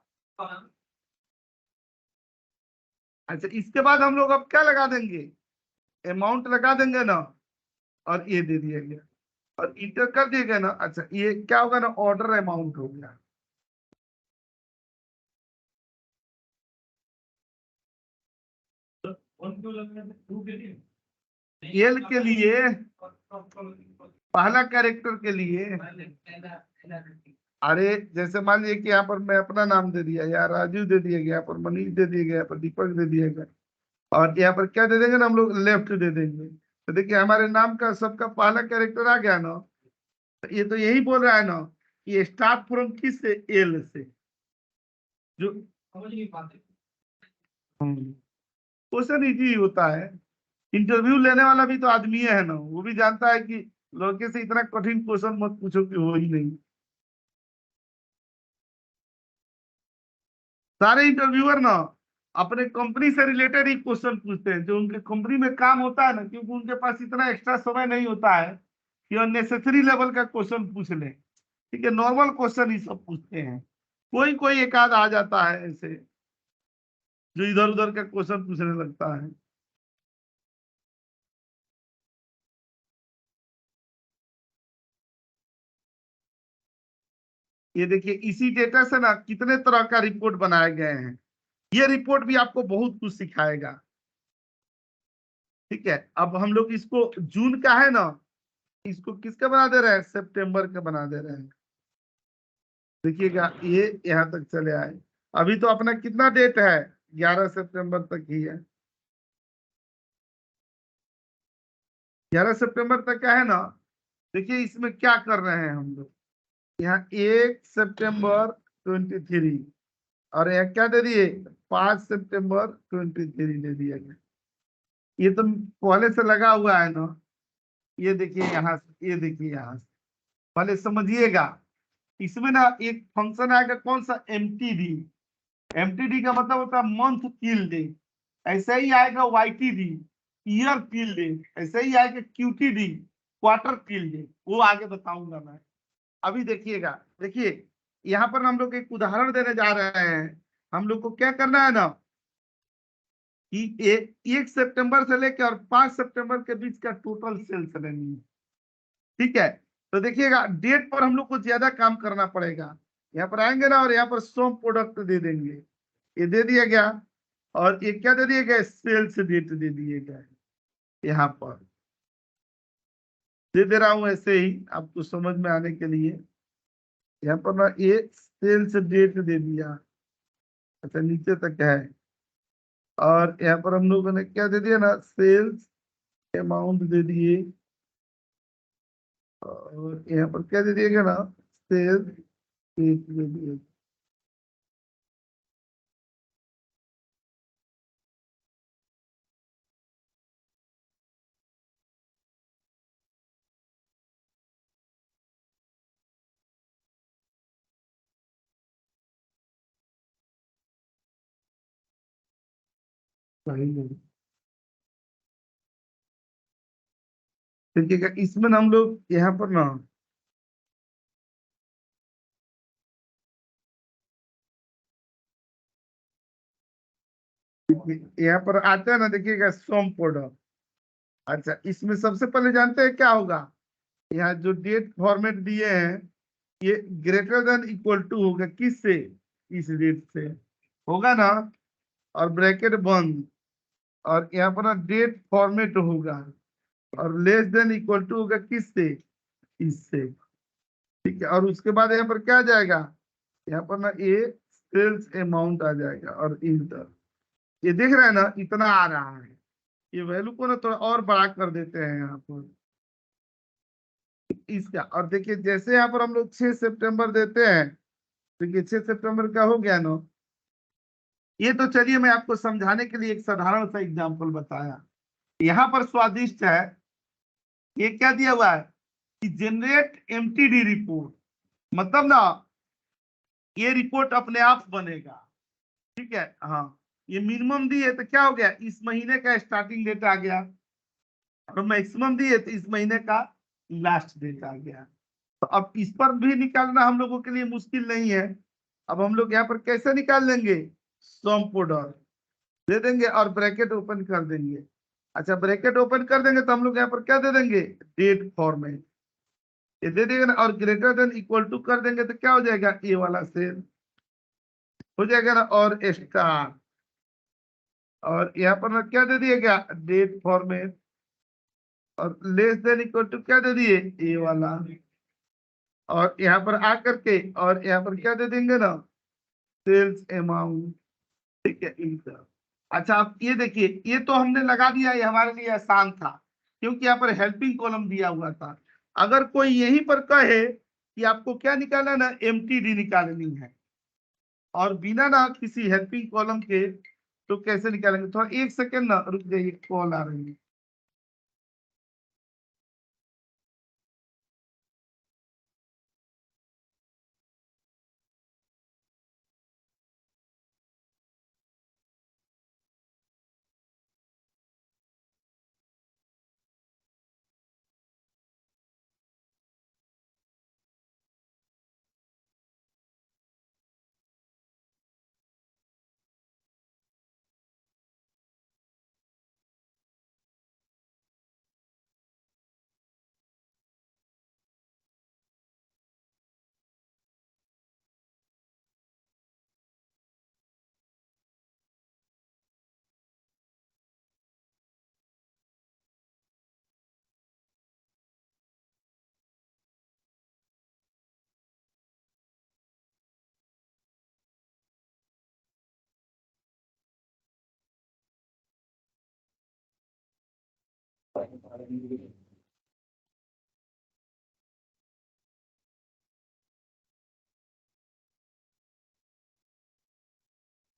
अच्छा, इसके बाद हम लोग अब क्या लगा देंगे, अमाउंट लगा देंगे ना, और ये दे दिया गया और इंटर कर दिया गया ना। अच्छा, ये क्या होगा ना, ऑर्डर अमाउंट हो गया। एल के लिए पहला कैरेक्टर के लिए, अरे जैसे मान लीजिए कि यहाँ पर मैं अपना नाम दे दिया, यहाँ राजू दे दिया गया, यहाँ पर मनीष दे दिया गया, यहाँ पर दीपक दे दिया गया, और यहाँ पर क्या दे देंगे ना हम लोग, लेफ्ट दे देंगे। तो देखिए हमारे नाम का सबका पहला कैरेक्टर आ गया ना, तो ये तो यही बोल रहा है ना, ये स्टार्ट फ्रॉम किस से, एल से। जो क्वेश्चन इजी होता है, इंटरव्यू लेने वाला भी तो आदमी है ना, वो भी जानता है कि लड़के से इतना कठिन क्वेश्चन मत पूछो कि हो ही नहीं। सारे इंटरव्यूअर ना अपने कंपनी से रिलेटेड ही क्वेश्चन पूछते हैं, जो उनके कंपनी में काम होता है ना, क्योंकि उनके पास इतना एक्स्ट्रा समय नहीं होता है कि अननेसेसरी लेवल का क्वेश्चन पूछ ले। ठीक है, नॉर्मल क्वेश्चन ही सब पूछते हैं, कोई कोई एक आध आ जाता है ऐसे जो इधर उधर का क्वेश्चन पूछने लगता है। ये देखिए इसी डेटा से ना कितने तरह का रिपोर्ट बनाए गए हैं, ये रिपोर्ट भी आपको बहुत कुछ सिखाएगा। ठीक है, अब हम लोग इसको जून का है ना, इसको किसका बना दे रहे हैं, सितंबर का बना दे रहे हैं। देखिएगा ये यहाँ तक चले आए। अभी तो अपना कितना डेट है, 11 सितंबर तक ही है। 11 सितंबर तक का है ना। देखिए इसमें क्या कर रहे हैं हम लोग, यहाँ 1 सितंबर 23 और यहाँ क्या दे दिए 5 सितंबर 23 दे दिया गया। ये तो पहले से लगा हुआ है ना, ये देखिए यहाँ से, ये देखिए यहाँ से, पहले समझिएगा। इसमें ना एक फंक्शन आएगा कौन सा, एमटीडी। एमटीडी का मतलब होता है मंथ टिल डे, ऐसे ही आएगा वाईटीडी ईयर टिल डे, ऐसे ही आएगा क्यूटीडी क्वार्टर टिल डे, वो आगे बताऊंगा मैं। अभी देखिएगा, देखिए यहाँ पर हम लोग एक उदाहरण देने जा रहे हैं। हम लोग को क्या करना है ना कि 1 सितंबर से लेकर और 5 सितंबर के बीच का टोटल सेल्स लेनी है। ठीक है, तो देखिएगा डेट पर हम लोग को ज्यादा काम करना पड़ेगा। यहाँ पर आएंगे ना और यहाँ पर सम प्रोडक्ट दे देंगे, ये दे दिया गया। और ये क्या दे दिया गया, सेल्स डेट दे दिए गए। यहाँ पर दे रहा हूं ऐसे ही आपको समझ में आने के लिए। यहाँ पर ना ये सेल्स डेट दे दिया, अच्छा नीचे तक है। और यहाँ पर हम लोगों ने क्या दे दिया ना, सेल्स अमाउंट दे दिए। और यहाँ पर क्या दे दिया गया ना, सेल्स डेट दे दिए। सही नहीं, देखिएगा इसमें ना हम लोग यहाँ पर ना यहाँ पर आते हैं ना, देखिएगा सम प्रोडक्ट। अच्छा इसमें सबसे पहले जानते हैं क्या होगा, यहाँ जो डेट फॉर्मेट दिए हैं ये ग्रेटर देन इक्वल टू होगा किससे, इस डेट से होगा ना, और ब्रैकेट बंद। और यहाँ पर ना डेट फॉर्मेट होगा और लेस देन इक्वल टू होगा किससे, इससे। ठीक है, और उसके बाद यहाँ पर क्या आ जाएगा, यहाँ पर ना ये सेल्स अमाउंट आ जाएगा और इंटर। ये देख रहे हैं ना इतना आ रहा है, ये वैल्यू को ना थोड़ा और बड़ा कर देते हैं यहाँ पर इसका। और देखिए जैसे यहाँ पर हम लोग 6 सितंबर देते हैं, देखिए 6 सितंबर का हो गया ना। ये तो चलिए मैं आपको समझाने के लिए एक साधारण सा एग्जांपल बताया। यहाँ पर स्वादिष्ट है, ये क्या दिया हुआ है कि जनरेट एमटीडी रिपोर्ट, मतलब ना ये रिपोर्ट अपने आप बनेगा। ठीक है, हाँ ये मिनिमम दी है तो क्या हो गया, इस महीने का स्टार्टिंग डेट आ गया, और मैक्सिमम दी है तो इस महीने का लास्ट डेट आ गया। तो अब इस पर भी निकालना हम लोगों के लिए मुश्किल नहीं है। अब हम लोग यहाँ पर कैसे निकाल लेंगे, सम प्रोडक्ट दे देंगे और ब्रैकेट ओपन कर देंगे। अच्छा ब्रैकेट ओपन कर देंगे तो हम लोग यहाँ पर क्या दे देंगे, डेट फॉर्मेट ये दे देंगे ना, और ग्रेटर देन इक्वल टू कर देंगे तो क्या हो जाएगा, ये वाला सेल हो जाएगा ना, और स्टार। और यहाँ पर ना क्या दे दिया गया, डेट फॉर्मेट, और लेस देन इक्वल टू क्या दे दिए, ये वाला। और यहाँ पर आकर के और यहाँ पर क्या दे देंगे ना, सेल्स अमाउंट। ठीक है इंटर। अच्छा आप ये देखिए, ये तो हमने लगा दिया, ये हमारे लिए आसान था क्योंकि यहाँ पर हेल्पिंग कॉलम दिया हुआ था। अगर कोई यहीं पर कहे कि आपको क्या निकालना है ना, एमटीडी निकालनी है और बिना ना किसी हेल्पिंग कॉलम के, तो कैसे निकालेंगे, थोड़ा 1 सेकेंड ना रुक जाइए, कॉल आ रही है।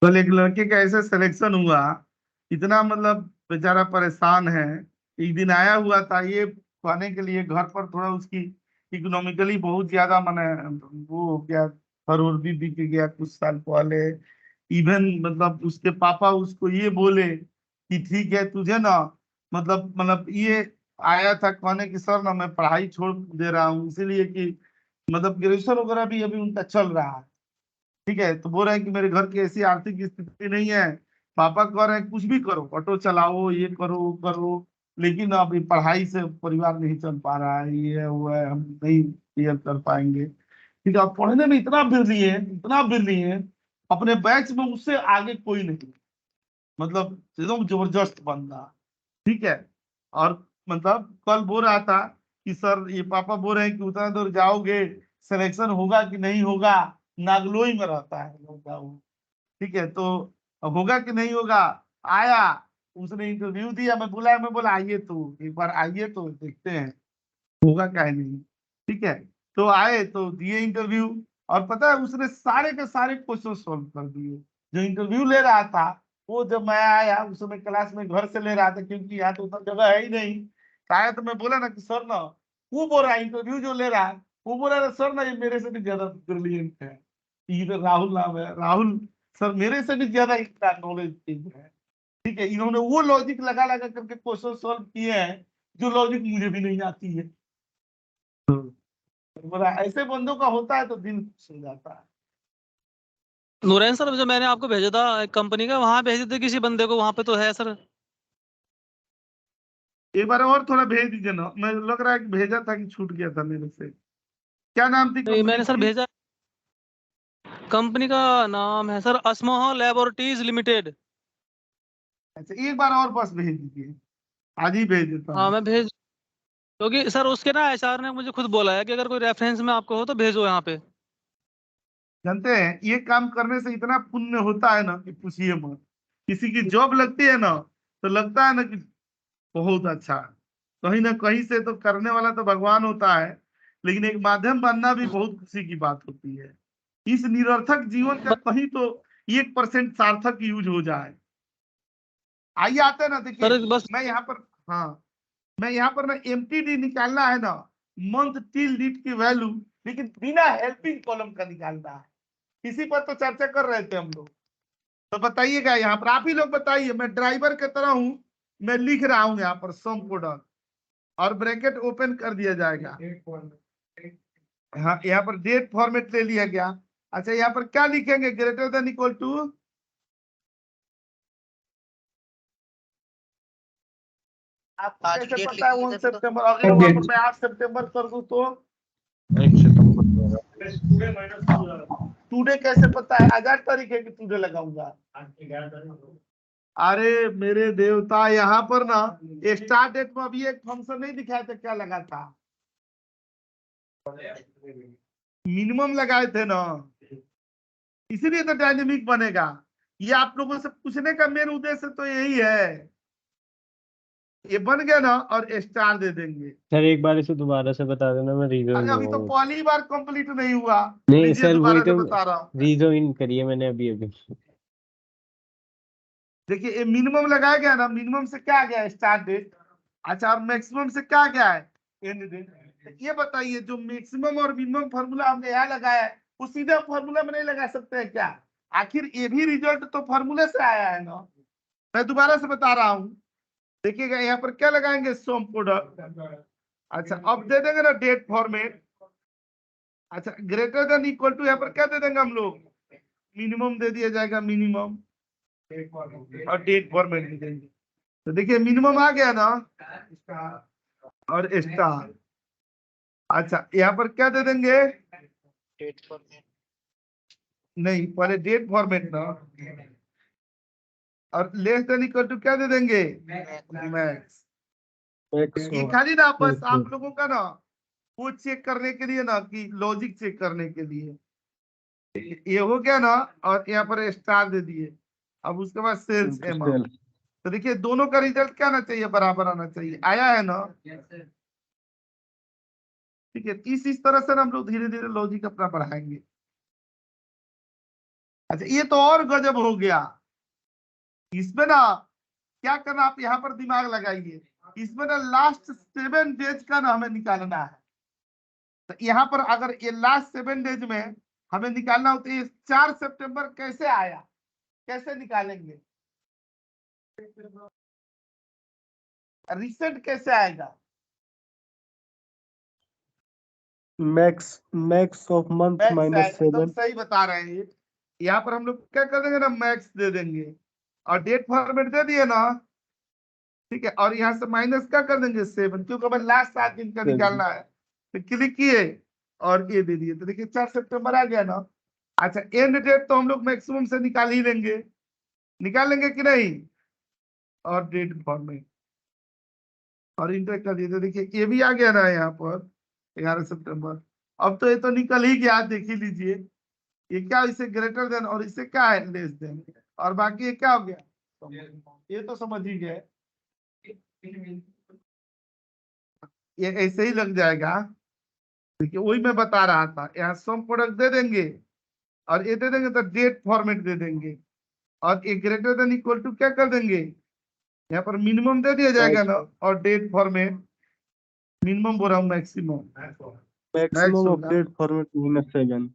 कल एक लड़के का ऐसे सिलेक्शन हुआ, इतना मतलब बेचारा परेशान है। एक दिन आया हुआ था ये पाने के लिए घर पर, थोड़ा उसकी इकोनॉमिकली बहुत ज्यादा माने वो हो गया, घर भी बिक गया कुछ साल पहले। इवन मतलब उसके पापा उसको ये बोले कि ठीक है तुझे ना, मतलब ये आया था कहने की सर ना मैं पढ़ाई छोड़ दे रहा हूँ, इसीलिए कि मतलब ग्रेजुएशन वगैरह भी अभी उनका चल रहा है। ठीक है, तो बोल रहे हैं कि मेरे घर की ऐसी आर्थिक स्थिति नहीं है, पापा कह रहे हैं कुछ भी करो, ऑटो चलाओ, ये करो वो करो, लेकिन अभी पढ़ाई से परिवार नहीं चल पा रहा है, ये है वो है, हम नहीं क्लियर कर पाएंगे। ठीक है, अब पढ़ने में इतना बिजी है, इतना बिजी है, अपने बैच में उससे आगे कोई नहीं, मतलब एकदम जबरदस्त बंदा। ठीक है, और मतलब कल बोल रहा था कि सर ये पापा बोल रहे हैं कि उतना दूर जाओगे सिलेक्शन होगा कि नहीं होगा, नागलोई में रहता है लड़का वो। ठीक है, तो अब होगा कि नहीं होगा, आया, उसने इंटरव्यू दिया, मैं बोला आइए तो एक बार आइए तो देखते हैं होगा क्या नहीं। ठीक है, तो आए तो दिए इंटरव्यू, और पता है उसने सारे के सारे क्वेश्चन सॉल्व कर दिए। जो इंटरव्यू ले रहा था वो जब मैं आया उस समय क्लास में घर से ले रहा था, क्योंकि यहाँ तो उतना जगह है ही नहीं। तो आया तो मैं बोला ना कि सर ना, वो बोल रहा है इंटरव्यू जो ले रहा है, वो बोल रहा है सर ना ये मेरे से भी ज्यादा ब्रिलियंट है, ये राहुल नाम है, राहुल सर मेरे से भी ज्यादा इसका नॉलेज है। ठीक है, इन्होंने वो लॉजिक लगा लगा करके क्वेश्चन सॉल्व किए हैं जो लॉजिक मुझे भी नहीं आती है। बोला ऐसे बंदों का होता है तो दिल खुश हो जाता है। नूरैन सर जो मैंने आपको भेजा था एक कंपनी का, वहां भेजे थे किसी बंदे को, वहां पे तो है सर। एक बार और थोड़ा भेज दीजिए ना, मैं लग रहा है कि भेजा था कि छूट गया था मेरे से। क्या नाम थी नहीं कंपनी मैंने सर की? भेजा, कंपनी का नाम है सर असमोह लैबोरेटरीज लिमिटेड। अच्छा एक बार और बस भेज दीजिए, आज ही भेज देता हाँ हूँ। मैं भेज, क्योंकि सर उसके ना एचआर ने मुझे खुद बोला है कि अगर कोई रेफरेंस में आपको हो तो भेजो यहाँ पे। जानते हैं ये काम करने से इतना पुण्य होता है ना कि पूछिए मत। किसी की जॉब लगती है ना तो लगता है ना कि बहुत अच्छा, कहीं ना कहीं से तो करने वाला तो भगवान होता है, लेकिन एक माध्यम बनना भी बहुत खुशी की बात होती है। इस निरर्थक जीवन का कहीं तो 1% सार्थक यूज हो जाए। आइए आते हैं ना, देखिए सर बस मैं यहाँ पर, हाँ मैं यहाँ पर ना एमटीडी निकालना है ना, मंथ टिल डेट की वैल्यू, लेकिन बिना हेल्पिंग कॉलम का निकालना है। इसी पर तो चर्चा कर रहे थे हम लोग। तो बताइएगा यहाँ पर, आप ही लोग बताइए, मैं ड्राइवर की तरह हूं, मैं लिख रहा हूं यहाँ पर सम प्रोडक्ट, और ब्रैकेट ओपन कर दिया जाएगा। हाँ यहाँ पर डेट फॉर्मेट ले लिया गया। अच्छा यहाँ पर क्या लिखेंगे, ग्रेटर देन इक्वल टू, आपको आज की कैसे डेट पता है लिखी 1 इधर तो। सितंबर, अगर वहां पर मैं 8 सितंबर कर दूं तो 1 सितंबर टुडे कैसे पता है, 1000 तारीख है कि टुडे लगाऊंगा। अरे मेरे देवता, यहाँ पर ना स्टार्ट डेट में अभी एक फंक्शन नहीं दिखाया था, क्या लगा था, मिनिमम लगाए थे ना, इसीलिए तो डायनेमिक बनेगा। ये आप लोगों से पूछने का मेन उद्देश्य तो यही है। ये बन गया ना, और स्टार दे देंगे। सर एक बार इसे दोबारा से बता देना, मैं अरे रीजोइन अभी तो दूंगा। पहली बार कंप्लीट नहीं हुआ, नहीं लीजिए सर वही दोबारा से तो, बता रहा हूँ। रीजोइन करिए मैंने अभी अभी। देखिए ये मिनिमम लगाया गया ना, मिनिमम से क्या आ गया, स्टार्ट डेट। अच्छा, और मैक्सिमम से क्या आ गया है, एंड डेट। ये बताइए जो मैक्सिमम और मिनिमम फार्मूला हमने यहाँ लगाया है, वो सीधा फार्मूला में नहीं लगा सकते हैं क्या? आखिर ये भी रिजल्ट तो फार्मूले से आया है ना। मैं दोबारा से बता रहा हूँ, देखिएगा यहाँ पर क्या लगाएंगे, सम प्रोडक्ट। अच्छा अब दे देंगे ना डेट फॉर्मेट। अच्छा ग्रेटर देन इक्वल टू, यहाँ पर क्या दे देंगे हम लोग, मिनिमम दे दिया जाएगा, मिनिमम, और डेट फॉर्मेट दे देंगे। तो देखिए मिनिमम आ गया ना, और स्टार। अच्छा यहाँ पर क्या दे देंगे, डेट फॉर्मेट नहीं पहले डेट फॉर्मेट ना, और लेस देन इक्वल टू क्या दे देंगे, मैक्स। ये खाली ना बस आप लोगों का ना वो चेक करने के लिए ना, कि लॉजिक चेक करने के लिए। ये हो गया ना, और यहाँ पर स्टार दे दिए। अब उसके बाद सेल्स अमाउंट। तो देखिए दोनों का रिजल्ट क्या आना चाहिए, बराबर आना चाहिए, आया है ना। ठीक है, इस तरह से ना हम लोग धीरे धीरे लॉजिक अपना बढ़ाएंगे। अच्छा ये तो और गजब हो गया। इसमें ना क्या करना, आप यहाँ पर दिमाग लगाइए, इसमें ना लास्ट 7 डेज का ना हमें निकालना है। तो यहाँ पर अगर ये लास्ट 7 डेज में हमें निकालना हो तो ये 4 सितंबर कैसे आया, कैसे निकालेंगे, रिसेंट कैसे आएगा? Max max of month max minus एकदम 7। सही बता रहे हैं ये। यहाँ पर हम लोग क्या कर देंगे ना, मैक्स दे देंगे और डेट फॉर्मेट दे दिए ना, ठीक है, और यहाँ से माइनस क्या कर देंगे 7, क्योंकि हमें लास्ट 7 दिन का निकालना है। तो क्लिक किए और ये दे दिए, तो देखिए 4 सितंबर आ गया ना। अच्छा एंड डेट तो हम लोग मैक्सिमम से निकाल ही लेंगे, निकाल लेंगे कि नहीं, और डेट फॉर्मेट और इंटर कर दिए, तो देखिए ये भी आ गया ना यहाँ पर 11 सितंबर। अब तो ये तो निकल ही गया, देख ही लीजिए ये क्या, इसे ग्रेटर देन और इसे क्या है लेस देन, और बाकी ये क्या हो गया, ये तो समझ ही गए, ये ऐसे ही लग जाएगा। देखिए वही मैं बता रहा था, यहाँ सम प्रोडक्ट दे देंगे और ये दे देंगे तो डेट फॉर्मेट दे देंगे, और ये ग्रेटर देन इक्वल टू क्या कर देंगे, यहाँ पर मिनिमम दे दिया जाएगा ना, और डेट फॉर्मेट मिनिमम बोल रहा हूँ maximum, maximum of date format minus 7।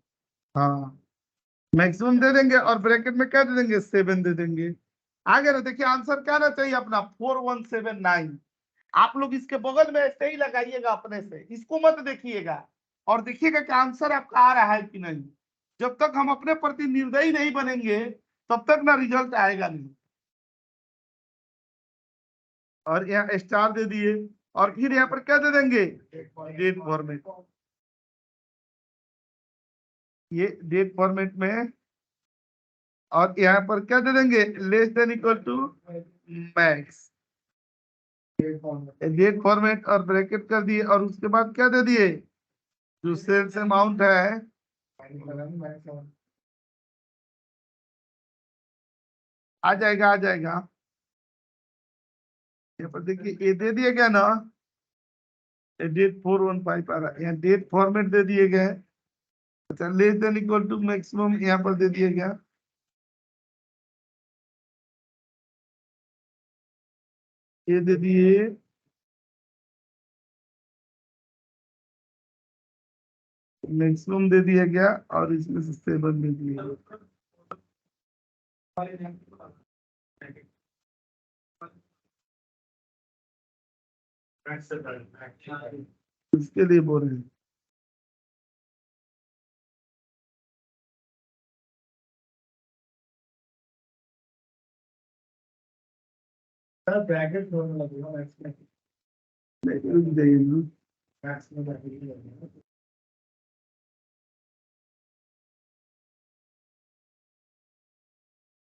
हाँ मैक्सिमम दे देंगे और ब्रैकेट में क्या दे देंगे 7 दे देंगे। आगे ना देखिए आंसर क्या आना चाहिए अपना 4179। आप लोग इसके बगल में ऐसे ही लगाइएगा अपने से, इसको मत देखिएगा, और देखिएगा कि आंसर आपका आ रहा है कि नहीं। जब तक हम अपने प्रति निर्दयी नहीं बनेंगे तब तक ना रिजल्ट आएगा नहीं। और यहाँ स्टार दे दिए और फिर यहाँ पर क्या दे देंगे डेट फॉर्मेट, ये डेट फॉर्मेट में, और यहाँ पर क्या दे देंगे less than equal to max, date format और ब्रैकेट कर दिए, और उसके बाद क्या दे दिए जो सेल्स अमाउंट है, आ जाएगा आ जाएगा। यहाँ पर देखिए ये दे दिए गया ना, डेट 415 आ रहा है, यहाँ डेट फॉर्मेट दे दिए गए। अच्छा less than equal to maximum यहाँ पर दे दिया गया, ये दे दिए, मैक्सिमम दे दिया गया, और इसमें से 7 दे दिया गया। इसके लिए बोल रहे हैं ब्रैकेट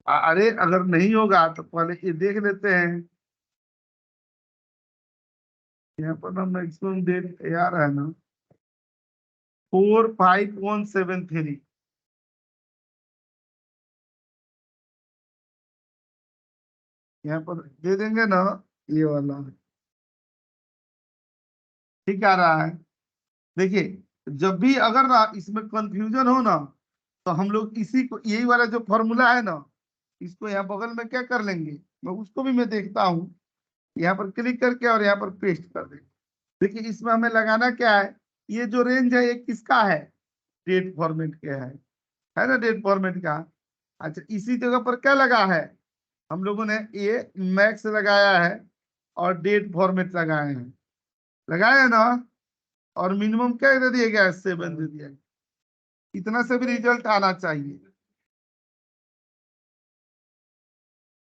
अरे अगर नहीं होगा तो पहले ये देख लेते हैं। यहाँ पर ना मैक्सिमम डेट आ रहा है ना 45173, यहाँ पर दे देंगे ना ये वाला, ठीक आ रहा है। देखिए जब भी अगर ना इसमें कंफ्यूजन हो ना तो हम लोग इसी को, यही वाला जो फॉर्मूला है ना, इसको यहाँ बगल में क्या कर लेंगे, मैं उसको भी मैं देखता हूँ, यहाँ पर क्लिक करके और यहाँ पर पेस्ट कर देंगे। देखिए इसमें हमें लगाना क्या है, ये जो रेंज है ये किसका है, डेट फॉर्मेट का है ना, डेट फॉर्मेट का। अच्छा इसी जगह पर क्या लगा है, हम लोगों ने ये मैक्स लगाया है और डेट फॉर्मेट लगाए हैं, लगाए है ना, और मिनिमम क्या दे दिया गया है 7 दे दिया गया। इतना से भी रिजल्ट आना चाहिए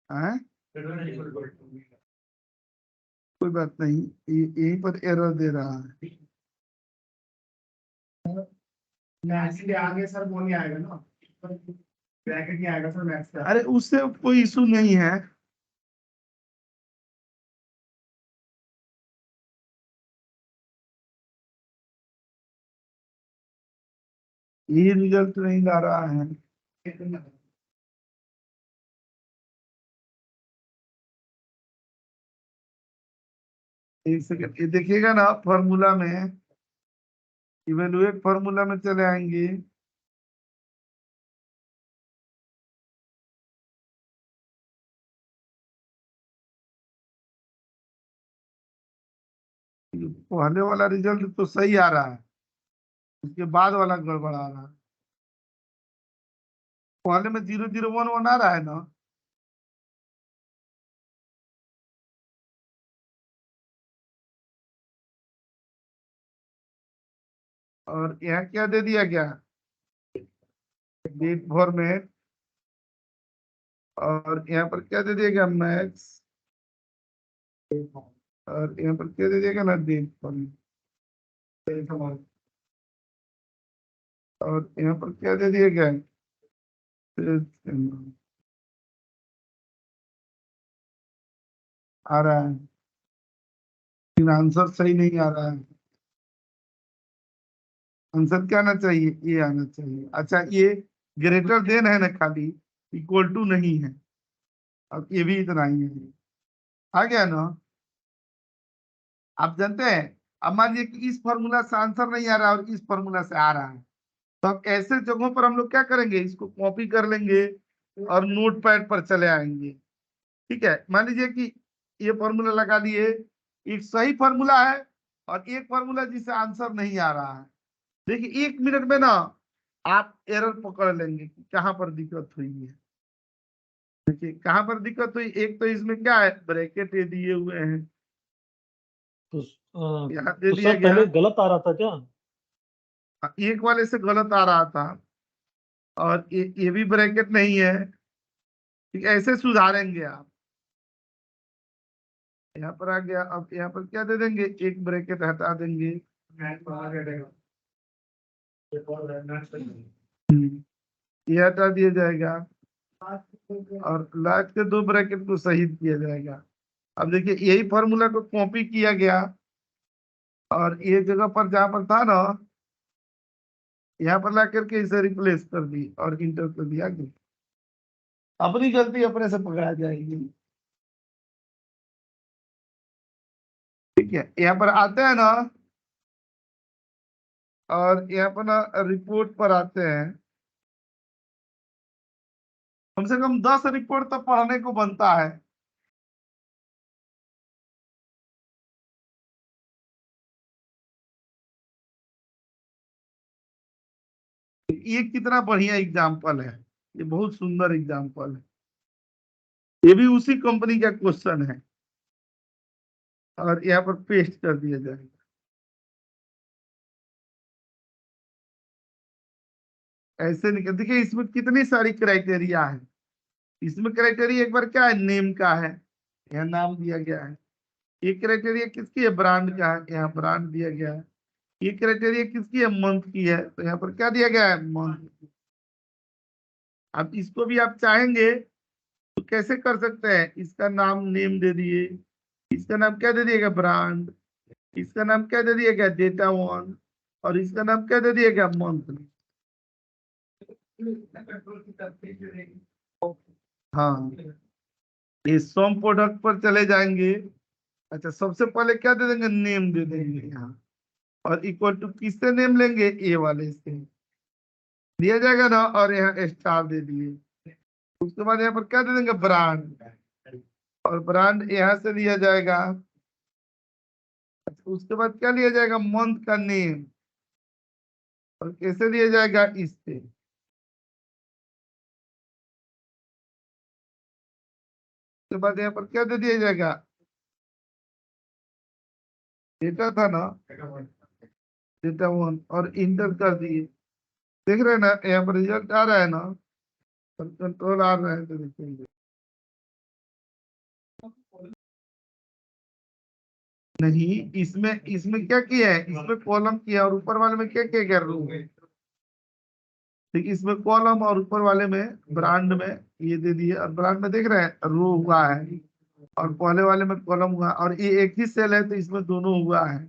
है? कोई बात नहीं, यहीं पर एरर दे रहा है। आगे सर वो नहीं आएगा ना, ब्रैकेट नहीं आएगा सर मैथ्स का। अरे उससे कोई इशू नहीं है, ये रिजल्ट नहीं ला रहा है। एक सेकंड, ये देखिएगा ना फॉर्मूला में, इवेलुएट फॉर्मूला में चले आएंगे, पहले वाला रिजल्ट तो सही आ रहा है, उसके बाद वाला गड़बड़ आ रहा है। पहले में 0011 आ रहा है ना, और यहाँ क्या दे दिया गया, डेट फॉर्मेट, और यहाँ पर क्या दे दिया गया, मैक्स, और यहाँ पर क्या दे दिया गया ना, डेट फॉर्मेट, और यहाँ पर क्या दे दिया गया, आ रहा है, लेकिन आंसर सही नहीं आ रहा है। आंसर क्या आना चाहिए, ये आना चाहिए। अच्छा, ये ग्रेटर देन है ना, खाली इक्वल टू नहीं है, अब ये भी इतना ही है, आ गया ना। आप जानते हैं, अब मान लीजिए कि इस फॉर्मूला से आंसर नहीं आ रहा है और इस फॉर्मूला से आ रहा है, तो अब ऐसे जगहों पर हम लोग क्या करेंगे, इसको कॉपी कर लेंगे और नोट पैड पर चले आएंगे। ठीक है, मान लीजिए कि ये फॉर्मूला लगा दिए, एक सही फॉर्मूला है और एक फॉर्मूला जिसे आंसर नहीं आ रहा है। देखिए 1 मिनट में ना आप एरर पकड़ लेंगे कि कहाँ पर दिक्कत हुई है। देखिए कहाँ पर दिक्कत हुई, एक तो इसमें क्या है, ब्रैकेट ये दिए हुए हैं, तो यहाँ दे तो दिया सर गया, पहले गलत आ रहा था क्या? एक वाले से गलत आ रहा था, और ये भी ब्रैकेट नहीं है। ठीक, ऐसे सुधारेंगे आप। यहाँ पर आ गया, अब यहाँ पर क्या दे देंगे, एक ब्रैकेट हटा देंगे, ये हटा दिया जाएगा, और लास्ट के 2 ब्रैकेट को सही किया जाएगा। अब देखिए यही फॉर्मूला को कॉपी किया गया, और ये जगह पर जहां पर था ना, यहाँ पर ला करके इसे रिप्लेस कर दी और इंटर कर दिया गया। अपनी गलती अपने से पकड़ा जाएगी। ठीक है, यहाँ पर आते हैं ना, और यहाँ पर ना रिपोर्ट पर आते हैं, कम से कम 10 रिपोर्ट तो पढ़ने को बनता है। ये कितना बढ़िया एग्जाम्पल है, ये बहुत सुंदर एग्जाम्पल है, ये भी उसी कंपनी का क्वेश्चन है, और यहाँ पर पेस्ट कर दिया जाएगा। ऐसे निकल, देखिए इसमें कितनी सारी क्राइटेरिया है। इसमें क्राइटेरिया एक बार क्या है, नेम का है, यहाँ नाम दिया गया है। ये क्राइटेरिया किसकी है, ब्रांड का है, यहाँ ब्रांड दिया गया है। ये क्राइटेरिया किसकी है, मंथ की है, तो यहाँ पर क्या दिया गया है, मंथ। अब इसको भी आप चाहेंगे तो कैसे कर सकते हैं, इसका नाम नेम दे दिए, इसका नाम क्या दे दिएगा, ब्रांड, इसका नाम क्या दे दिएगा, डेटा वन, और इसका नाम क्या दे दिएगा, मंथली। हाँ, ये सम प्रोडक्ट पर चले जाएंगे। अच्छा, सबसे पहले क्या दे देंगे, नेम दे देंगे यहाँ, और इक्वल टू किससे नेम लेंगे, ए वाले से दिया जाएगा ना, और यहाँ स्टार दे दिए। उसके बाद यहाँ पर क्या दे देंगे, ब्रांड, और ब्रांड यहाँ से दिया जाएगा। उसके बाद क्या लिया जाएगा, मंथ का नेम, और कैसे दिया जाएगा, इससे। उसके बाद यहाँ पर क्या दे दिया जाएगा, डेटा था ना, डेटा वन, और इंटर कर दिए। देख रहे हैं ना, यहाँ पर रिजल्ट आ रहा है ना, और कंट्रोल आ रहा है, तो देखिए नहीं, इसमें इसमें क्या किया है, इसमें कॉलम किया, और ऊपर वाले में क्या किया गया, रो। ठीक, इसमें कॉलम और ऊपर वाले में ब्रांड में ये दे दिए, और ब्रांड में देख रहे हैं रो हुआ है, और पहले वाले में कॉलम हुआ, और ये एक ही सेल है तो इसमें दोनों हुआ है।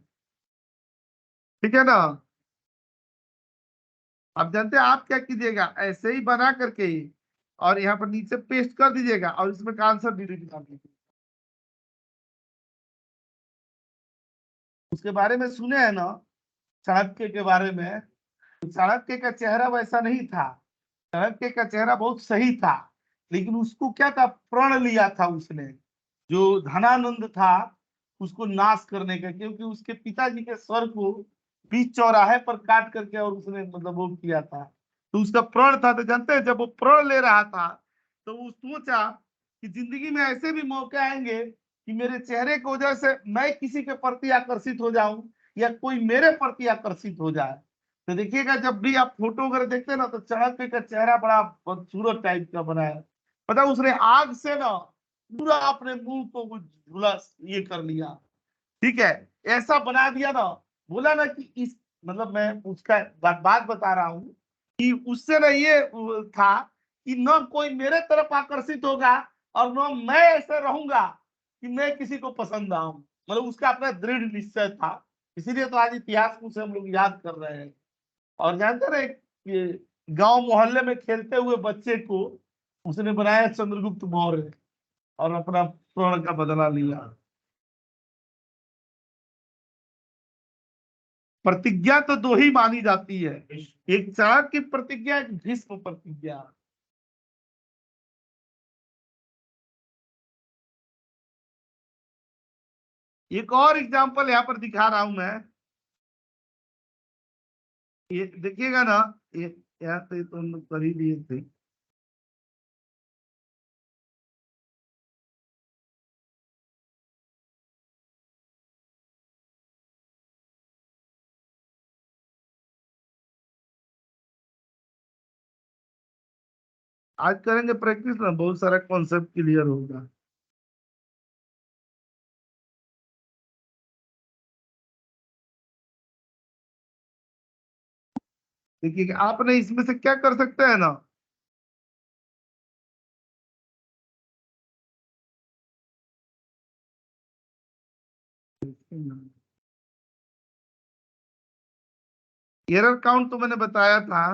ठीक है ना। आप जानते हैं, आप क्या कीजिएगा, ऐसे ही बना करके और यहाँ पर नीचे पेस्ट कर दीजिएगा, और इसमें का आंसर डिलीट कर दीजिए। उसके बारे में सुने हैं ना, चाणक्य के बारे में। तो चाणक्य का चेहरा वैसा नहीं था, चाणक्य का चेहरा बहुत सही था, लेकिन उसको क्या था, प्रण लिया था उसने। जो धनानंद था उसको नाश करने का, क्योंकि उसके पिताजी के स्वर को बीच चौराहे पर काट करके और उसने मतलब वो किया था, तो उसका प्रण था। तो जानते हैं जब वो प्रण ले रहा था तो वो सोचा कि जिंदगी में ऐसे भी मौके आएंगे कि मेरे चेहरे की वजह से मैं किसी के प्रति आकर्षित हो जाऊं या कोई मेरे प्रति आकर्षित हो जाए। तो देखिएगा जब भी आप फोटो वगैरह देखते हैं ना तो चाणक्य का चेहरा बड़ा खूबसूरत टाइप का बना है। पता उसने आग से ना पूरा अपने मुंह को झूला ये कर लिया, ठीक है, ऐसा बना दिया ना। बोला ना कि इस मतलब मैं उसका बात बता रहा हूँ कि उससे ना ये था कि न कोई मेरे तरफ आकर्षित होगा और न मैं ऐसे रहूंगा कि मैं किसी को पसंद आऊं। मतलब उसका अपना दृढ़ निश्चय था, इसीलिए तो आज इतिहास को से हम लोग याद कर रहे हैं। और जानते रहे कि गांव मोहल्ले में खेलते हुए बच्चे को उसने बनाया चंद्रगुप्त मौर्य और अपना प्रण का बदला लिया। प्रतिज्ञा तो दो ही मानी जाती है, एक चाणक्य की प्रतिज्ञा, एक भीष्म प्रतिज्ञा। एक और एग्जांपल यहाँ पर दिखा रहा हूं मैं, ये देखिएगा ना, ये यहाँ पे तो हम लोग कर ही दिए थे। आज करेंगे प्रैक्टिस ना, बहुत सारा कॉन्सेप्ट क्लियर होगा। देखिए आपने इसमें से क्या कर सकते हैं ना, एरर काउंट तो मैंने बताया था,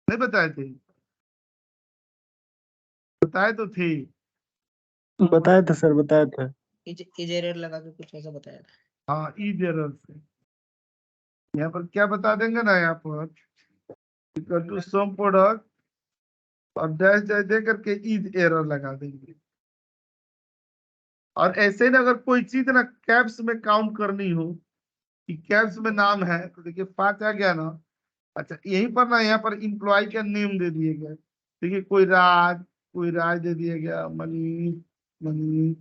नहीं बताए थे? बताए तो थे। बताए थे सर, बताए थे। इज एरर लगा के कुछ ऐसा बताया था। हाँ इज एरर से यहाँ पर क्या बता देंगे ना, यहाँ पर इक्वल टू सम प्रोडक्ट और डैश डैश दे करके इज एरर लगा देंगे। और ऐसे ही ना अगर कोई चीज ना कैप्स में काउंट करनी हो कि कैप्स में नाम है तो देखिए 5 आ गया ना। अच्छा यहीं पर ना, यहाँ पर इम्प्लॉय का नेम दे दिए गए। देखिए कोई राज दे दिया गया, मनीष, मनीष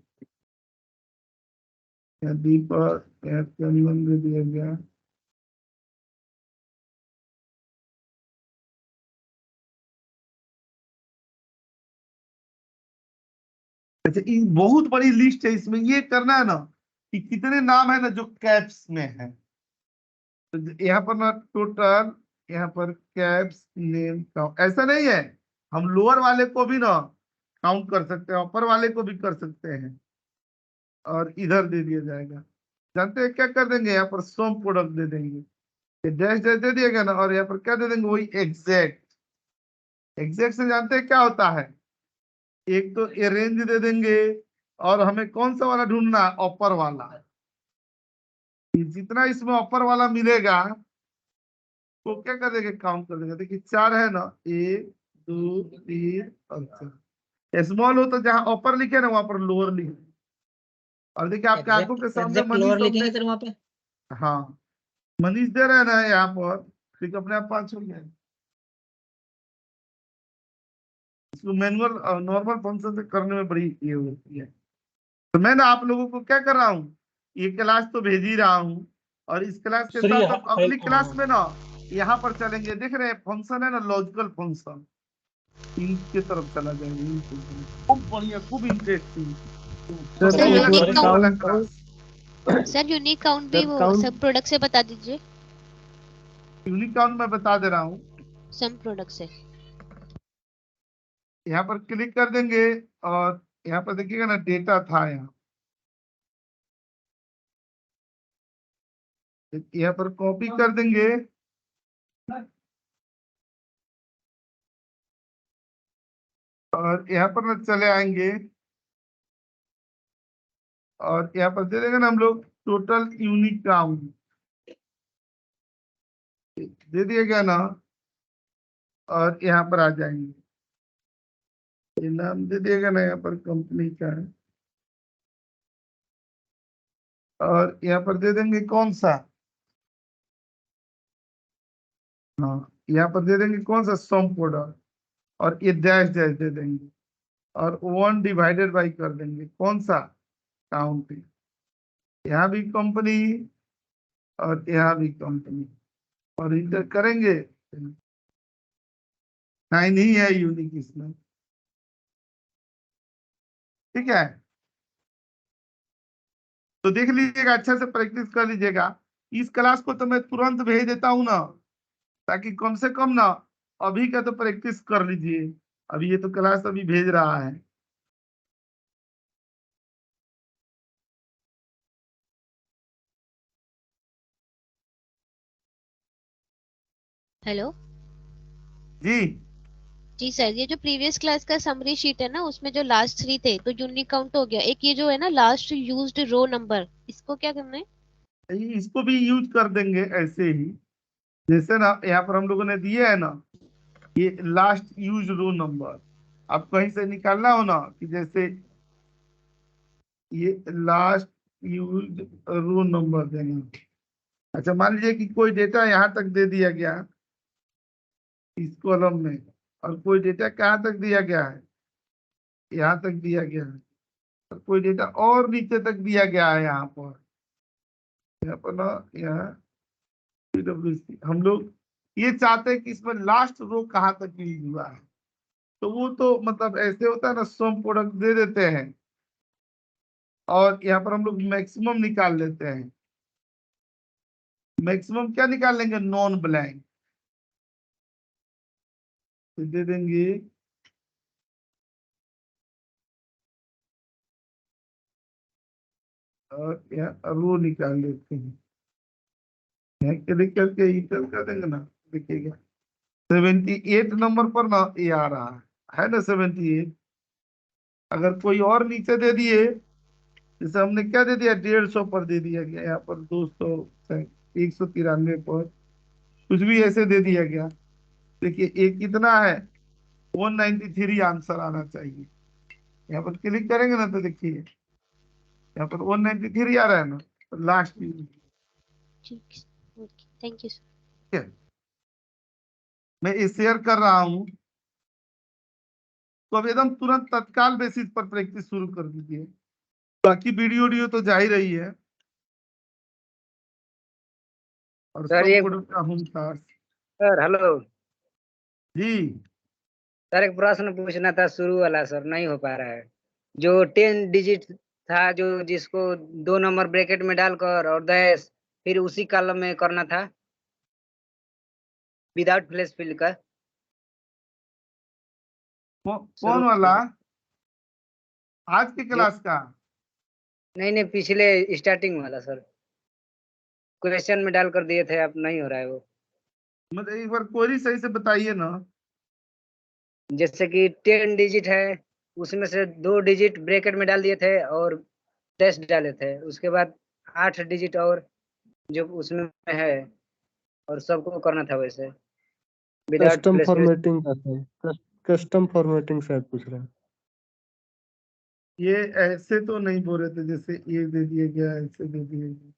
या दीपक या चंदन दे दिया गया। अच्छा ये बहुत बड़ी लिस्ट है, इसमें ये करना है ना कि कितने नाम है ना जो कैप्स में है। तो यहाँ पर ना टोटल, यहाँ पर कैप्स नेम काउंट, ऐसा नहीं है, हम लोअर वाले को भी ना काउंट कर सकते हैं, अपर वाले को भी कर सकते हैं। और इधर दे दिया जाएगा, जानते हैं क्या कर देंगे, यहाँ पर सम प्रोडक्ट दे देंगे, ये डैश डैश दे दिएगा ना, और यहाँ पर क्या दे देंगे, वही एग्जैक्ट। एग्जैक्ट से जानते हैं क्या होता है, एक तो ये रेंज दे देंगे और हमें कौन सा वाला ढूंढना है, अपर वाला। जितना इसमें अपर वाला मिलेगा तो क्या कर देंगे, काउंट कर देंगे। देखिए 4 है ना, 1 2 3 और 4। स्मॉल हो तो जहां अपर लिखे ना वहां पर लोअर लिखे। और देखिए आपके आंखों के सामने एग्जैक्ट मनीष लोअर हमने, लिखेंगे सर वहाँ पे। हाँ मनीष दे रहे हैं ना यहाँ पर, ठीक अपने आप 5 हो गया। इसको मैनुअल नॉर्मल फंक्शन से करने में बड़ी ये होती है। तो मैं ना आप लोगों को क्या कर रहा हूँ, ये क्लास तो भेज ही रहा हूँ और इस क्लास के सर ये साथ साथ अगली क्लास में ना यहाँ पर चलेंगे, देख रहे हैं फंक्शन है ना, लॉजिकल फंक्शन, इनके तरफ चला जाएंगे। खूब बढ़िया, खूब इंटरेस्टिंग। सर सर, एक यूनिक बार count count sir unique count भी सर वो काउंट सब प्रोडक्ट से बता दीजिए, यूनिक काउंट मैं बता दे रहा हूँ, सम प्रोडक्ट से। यहाँ पर क्लिक कर देंगे और यहाँ पर देखिएगा ना डेटा था, यहाँ पर कॉपी कर देंगे और यहाँ पर ना चले आएंगे और यहाँ पर दे देंगे ना हम लोग टोटल यूनिक काउंट, दे दिया गया ना। और यहाँ पर आ जाएंगे, ये नाम दे दिएगा ना, यहाँ पर कंपनी का है, और यहाँ पर दे देंगे कौन सा, हाँ यहाँ पर दे देंगे कौन सा सम प्रोडक्ट, और ये डैश डैश दे देंगे और 1 डिवाइडेड बाई कर देंगे कौन सा, काउंटिंग। यहाँ भी कंपनी और यहाँ भी कंपनी, और इंटर करेंगे, 9 ही है यूनिक इसमें। ठीक है, तो देख लीजिएगा, अच्छे से प्रैक्टिस कर लीजिएगा। इस क्लास को तो मैं तुरंत भेज देता हूँ ना, ताकि कम से कम ना अभी का तो प्रैक्टिस कर लीजिए। अभी ये तो क्लास अभी भेज रहा है। हेलो जी जी सर, ये जो प्रीवियस क्लास का समरी शीट है ना, उसमें जो लास्ट 3 थे तो यूनिक काउंट हो गया। एक ये जो है ना लास्ट यूज्ड रो नंबर, इसको क्या करना है? इसको भी यूज कर देंगे ऐसे ही, जैसे ना यहाँ पर हम लोगों ने दिए है ना, ये लास्ट यूज रो नंबर। अब कहीं से निकालना हो ना, कि जैसे ये लास्ट यूज रो नंबर देना। अच्छा, मान लीजिए कि कोई डेटा यहाँ तक दे दिया गया इस कॉलम में, और कोई डेटा कहाँ तक दिया गया है, यहाँ तक दिया गया है, और कोई डेटा और नीचे तक दिया गया है यहाँ पर ना, यहाँ PWC हम लोग ये चाहते हैं कि इसमें लास्ट रो कहाँ तक यूज हुआ है। तो वो तो मतलब ऐसे होता है ना, सम प्रोडक्ट दे देते हैं और यहाँ पर हम लोग मैक्सिमम निकाल लेते हैं। मैक्सिमम क्या निकाल लेंगे, नॉन ब्लैंक दे देंगे, और यहाँ रो निकाल लेते हैं। यहाँ क्लिक करके इंटर कर देंगे ना, देखिएगा 78 नंबर पर ना ये आ रहा है ना 78। अगर कोई और नीचे दे दिए, जैसे हमने क्या दे दिया, 150 पर दे दिया गया, यहाँ पर 200, 193 पर, कुछ भी ऐसे दे दिया गया। देखिए एक कितना है, 193 आंसर आना चाहिए। यहाँ पर क्लिक करेंगे ना तो देखिए यहाँ पर 193 आ रहा है ना, तो लास्ट ठीक, ओके, थैंक यू सर। है। मैं ये शेयर कर रहा हूँ, तो अब एकदम तुरंत तत्काल बेसिस पर प्रैक्टिस शुरू कर दीजिए। बाकी वीडियो तो जा ही रही है, और सर सब ये प्रोडक्ट का होम टास्क। सर हेलो जी सर, एक प्रश्न पूछना था शुरू वाला सर, नहीं हो पा रहा है। जो 10 डिजिट था, जो जिसको 2 नंबर ब्रैकेट में डालकर और डैश फिर उसी कॉलम में करना था विदाउट फ्लैश फिल का। कौन वाला, आज की क्लास का? नहीं पिछले स्टार्टिंग वाला सर, क्वेश्चन में डाल कर दिए थे आप, नहीं हो रहा है वो। मतलब एक बार क्वेरी सही से बताइए ना। जैसे कि 10 डिजिट है, उसमें से 2 डिजिट ब्रैकेट में डाल दिए थे और डैश डाले थे, उसके बाद 8 डिजिट और जो उसमें है, और सबको करना था वैसे विदाउट कस्टम फ्लैश। फॉर्मेटिंग का है, कस्टम फॉर्मेटिंग शायद पूछ रहे हैं। ये ऐसे तो नहीं बोल रहे थे, जैसे ये दे दिया गया ऐसे दे दिया गया।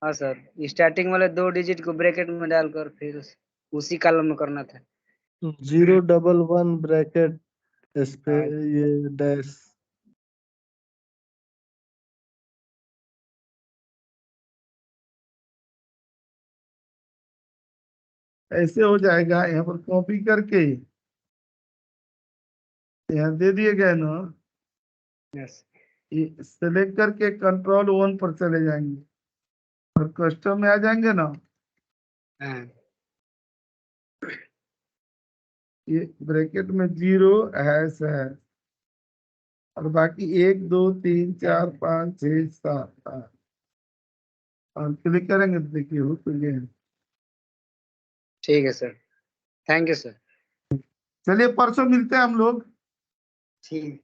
हाँ सर, स्टार्टिंग वाले 2 डिजिट को ब्रैकेट में डालकर फिर उसी कॉलम में करना था। 011 ब्रैकेट हाँ, ये डैश। ऐसे हो जाएगा, यहाँ पर कॉपी करके यहाँ दे दिए गए ना, यस ये सेलेक्ट करके कंट्रोल 1 पर चले जाएंगे और कस्टम में आ जाएंगे ना। हाँ ये ब्रैकेट में 0 हैश है, और बाकी 1 2 3 4 5 6 7 8, और क्लिक करेंगे तो देखिए हो तो ये है। ठीक है सर, थैंक यू सर। चलिए परसों मिलते हैं हम लोग। ठीक।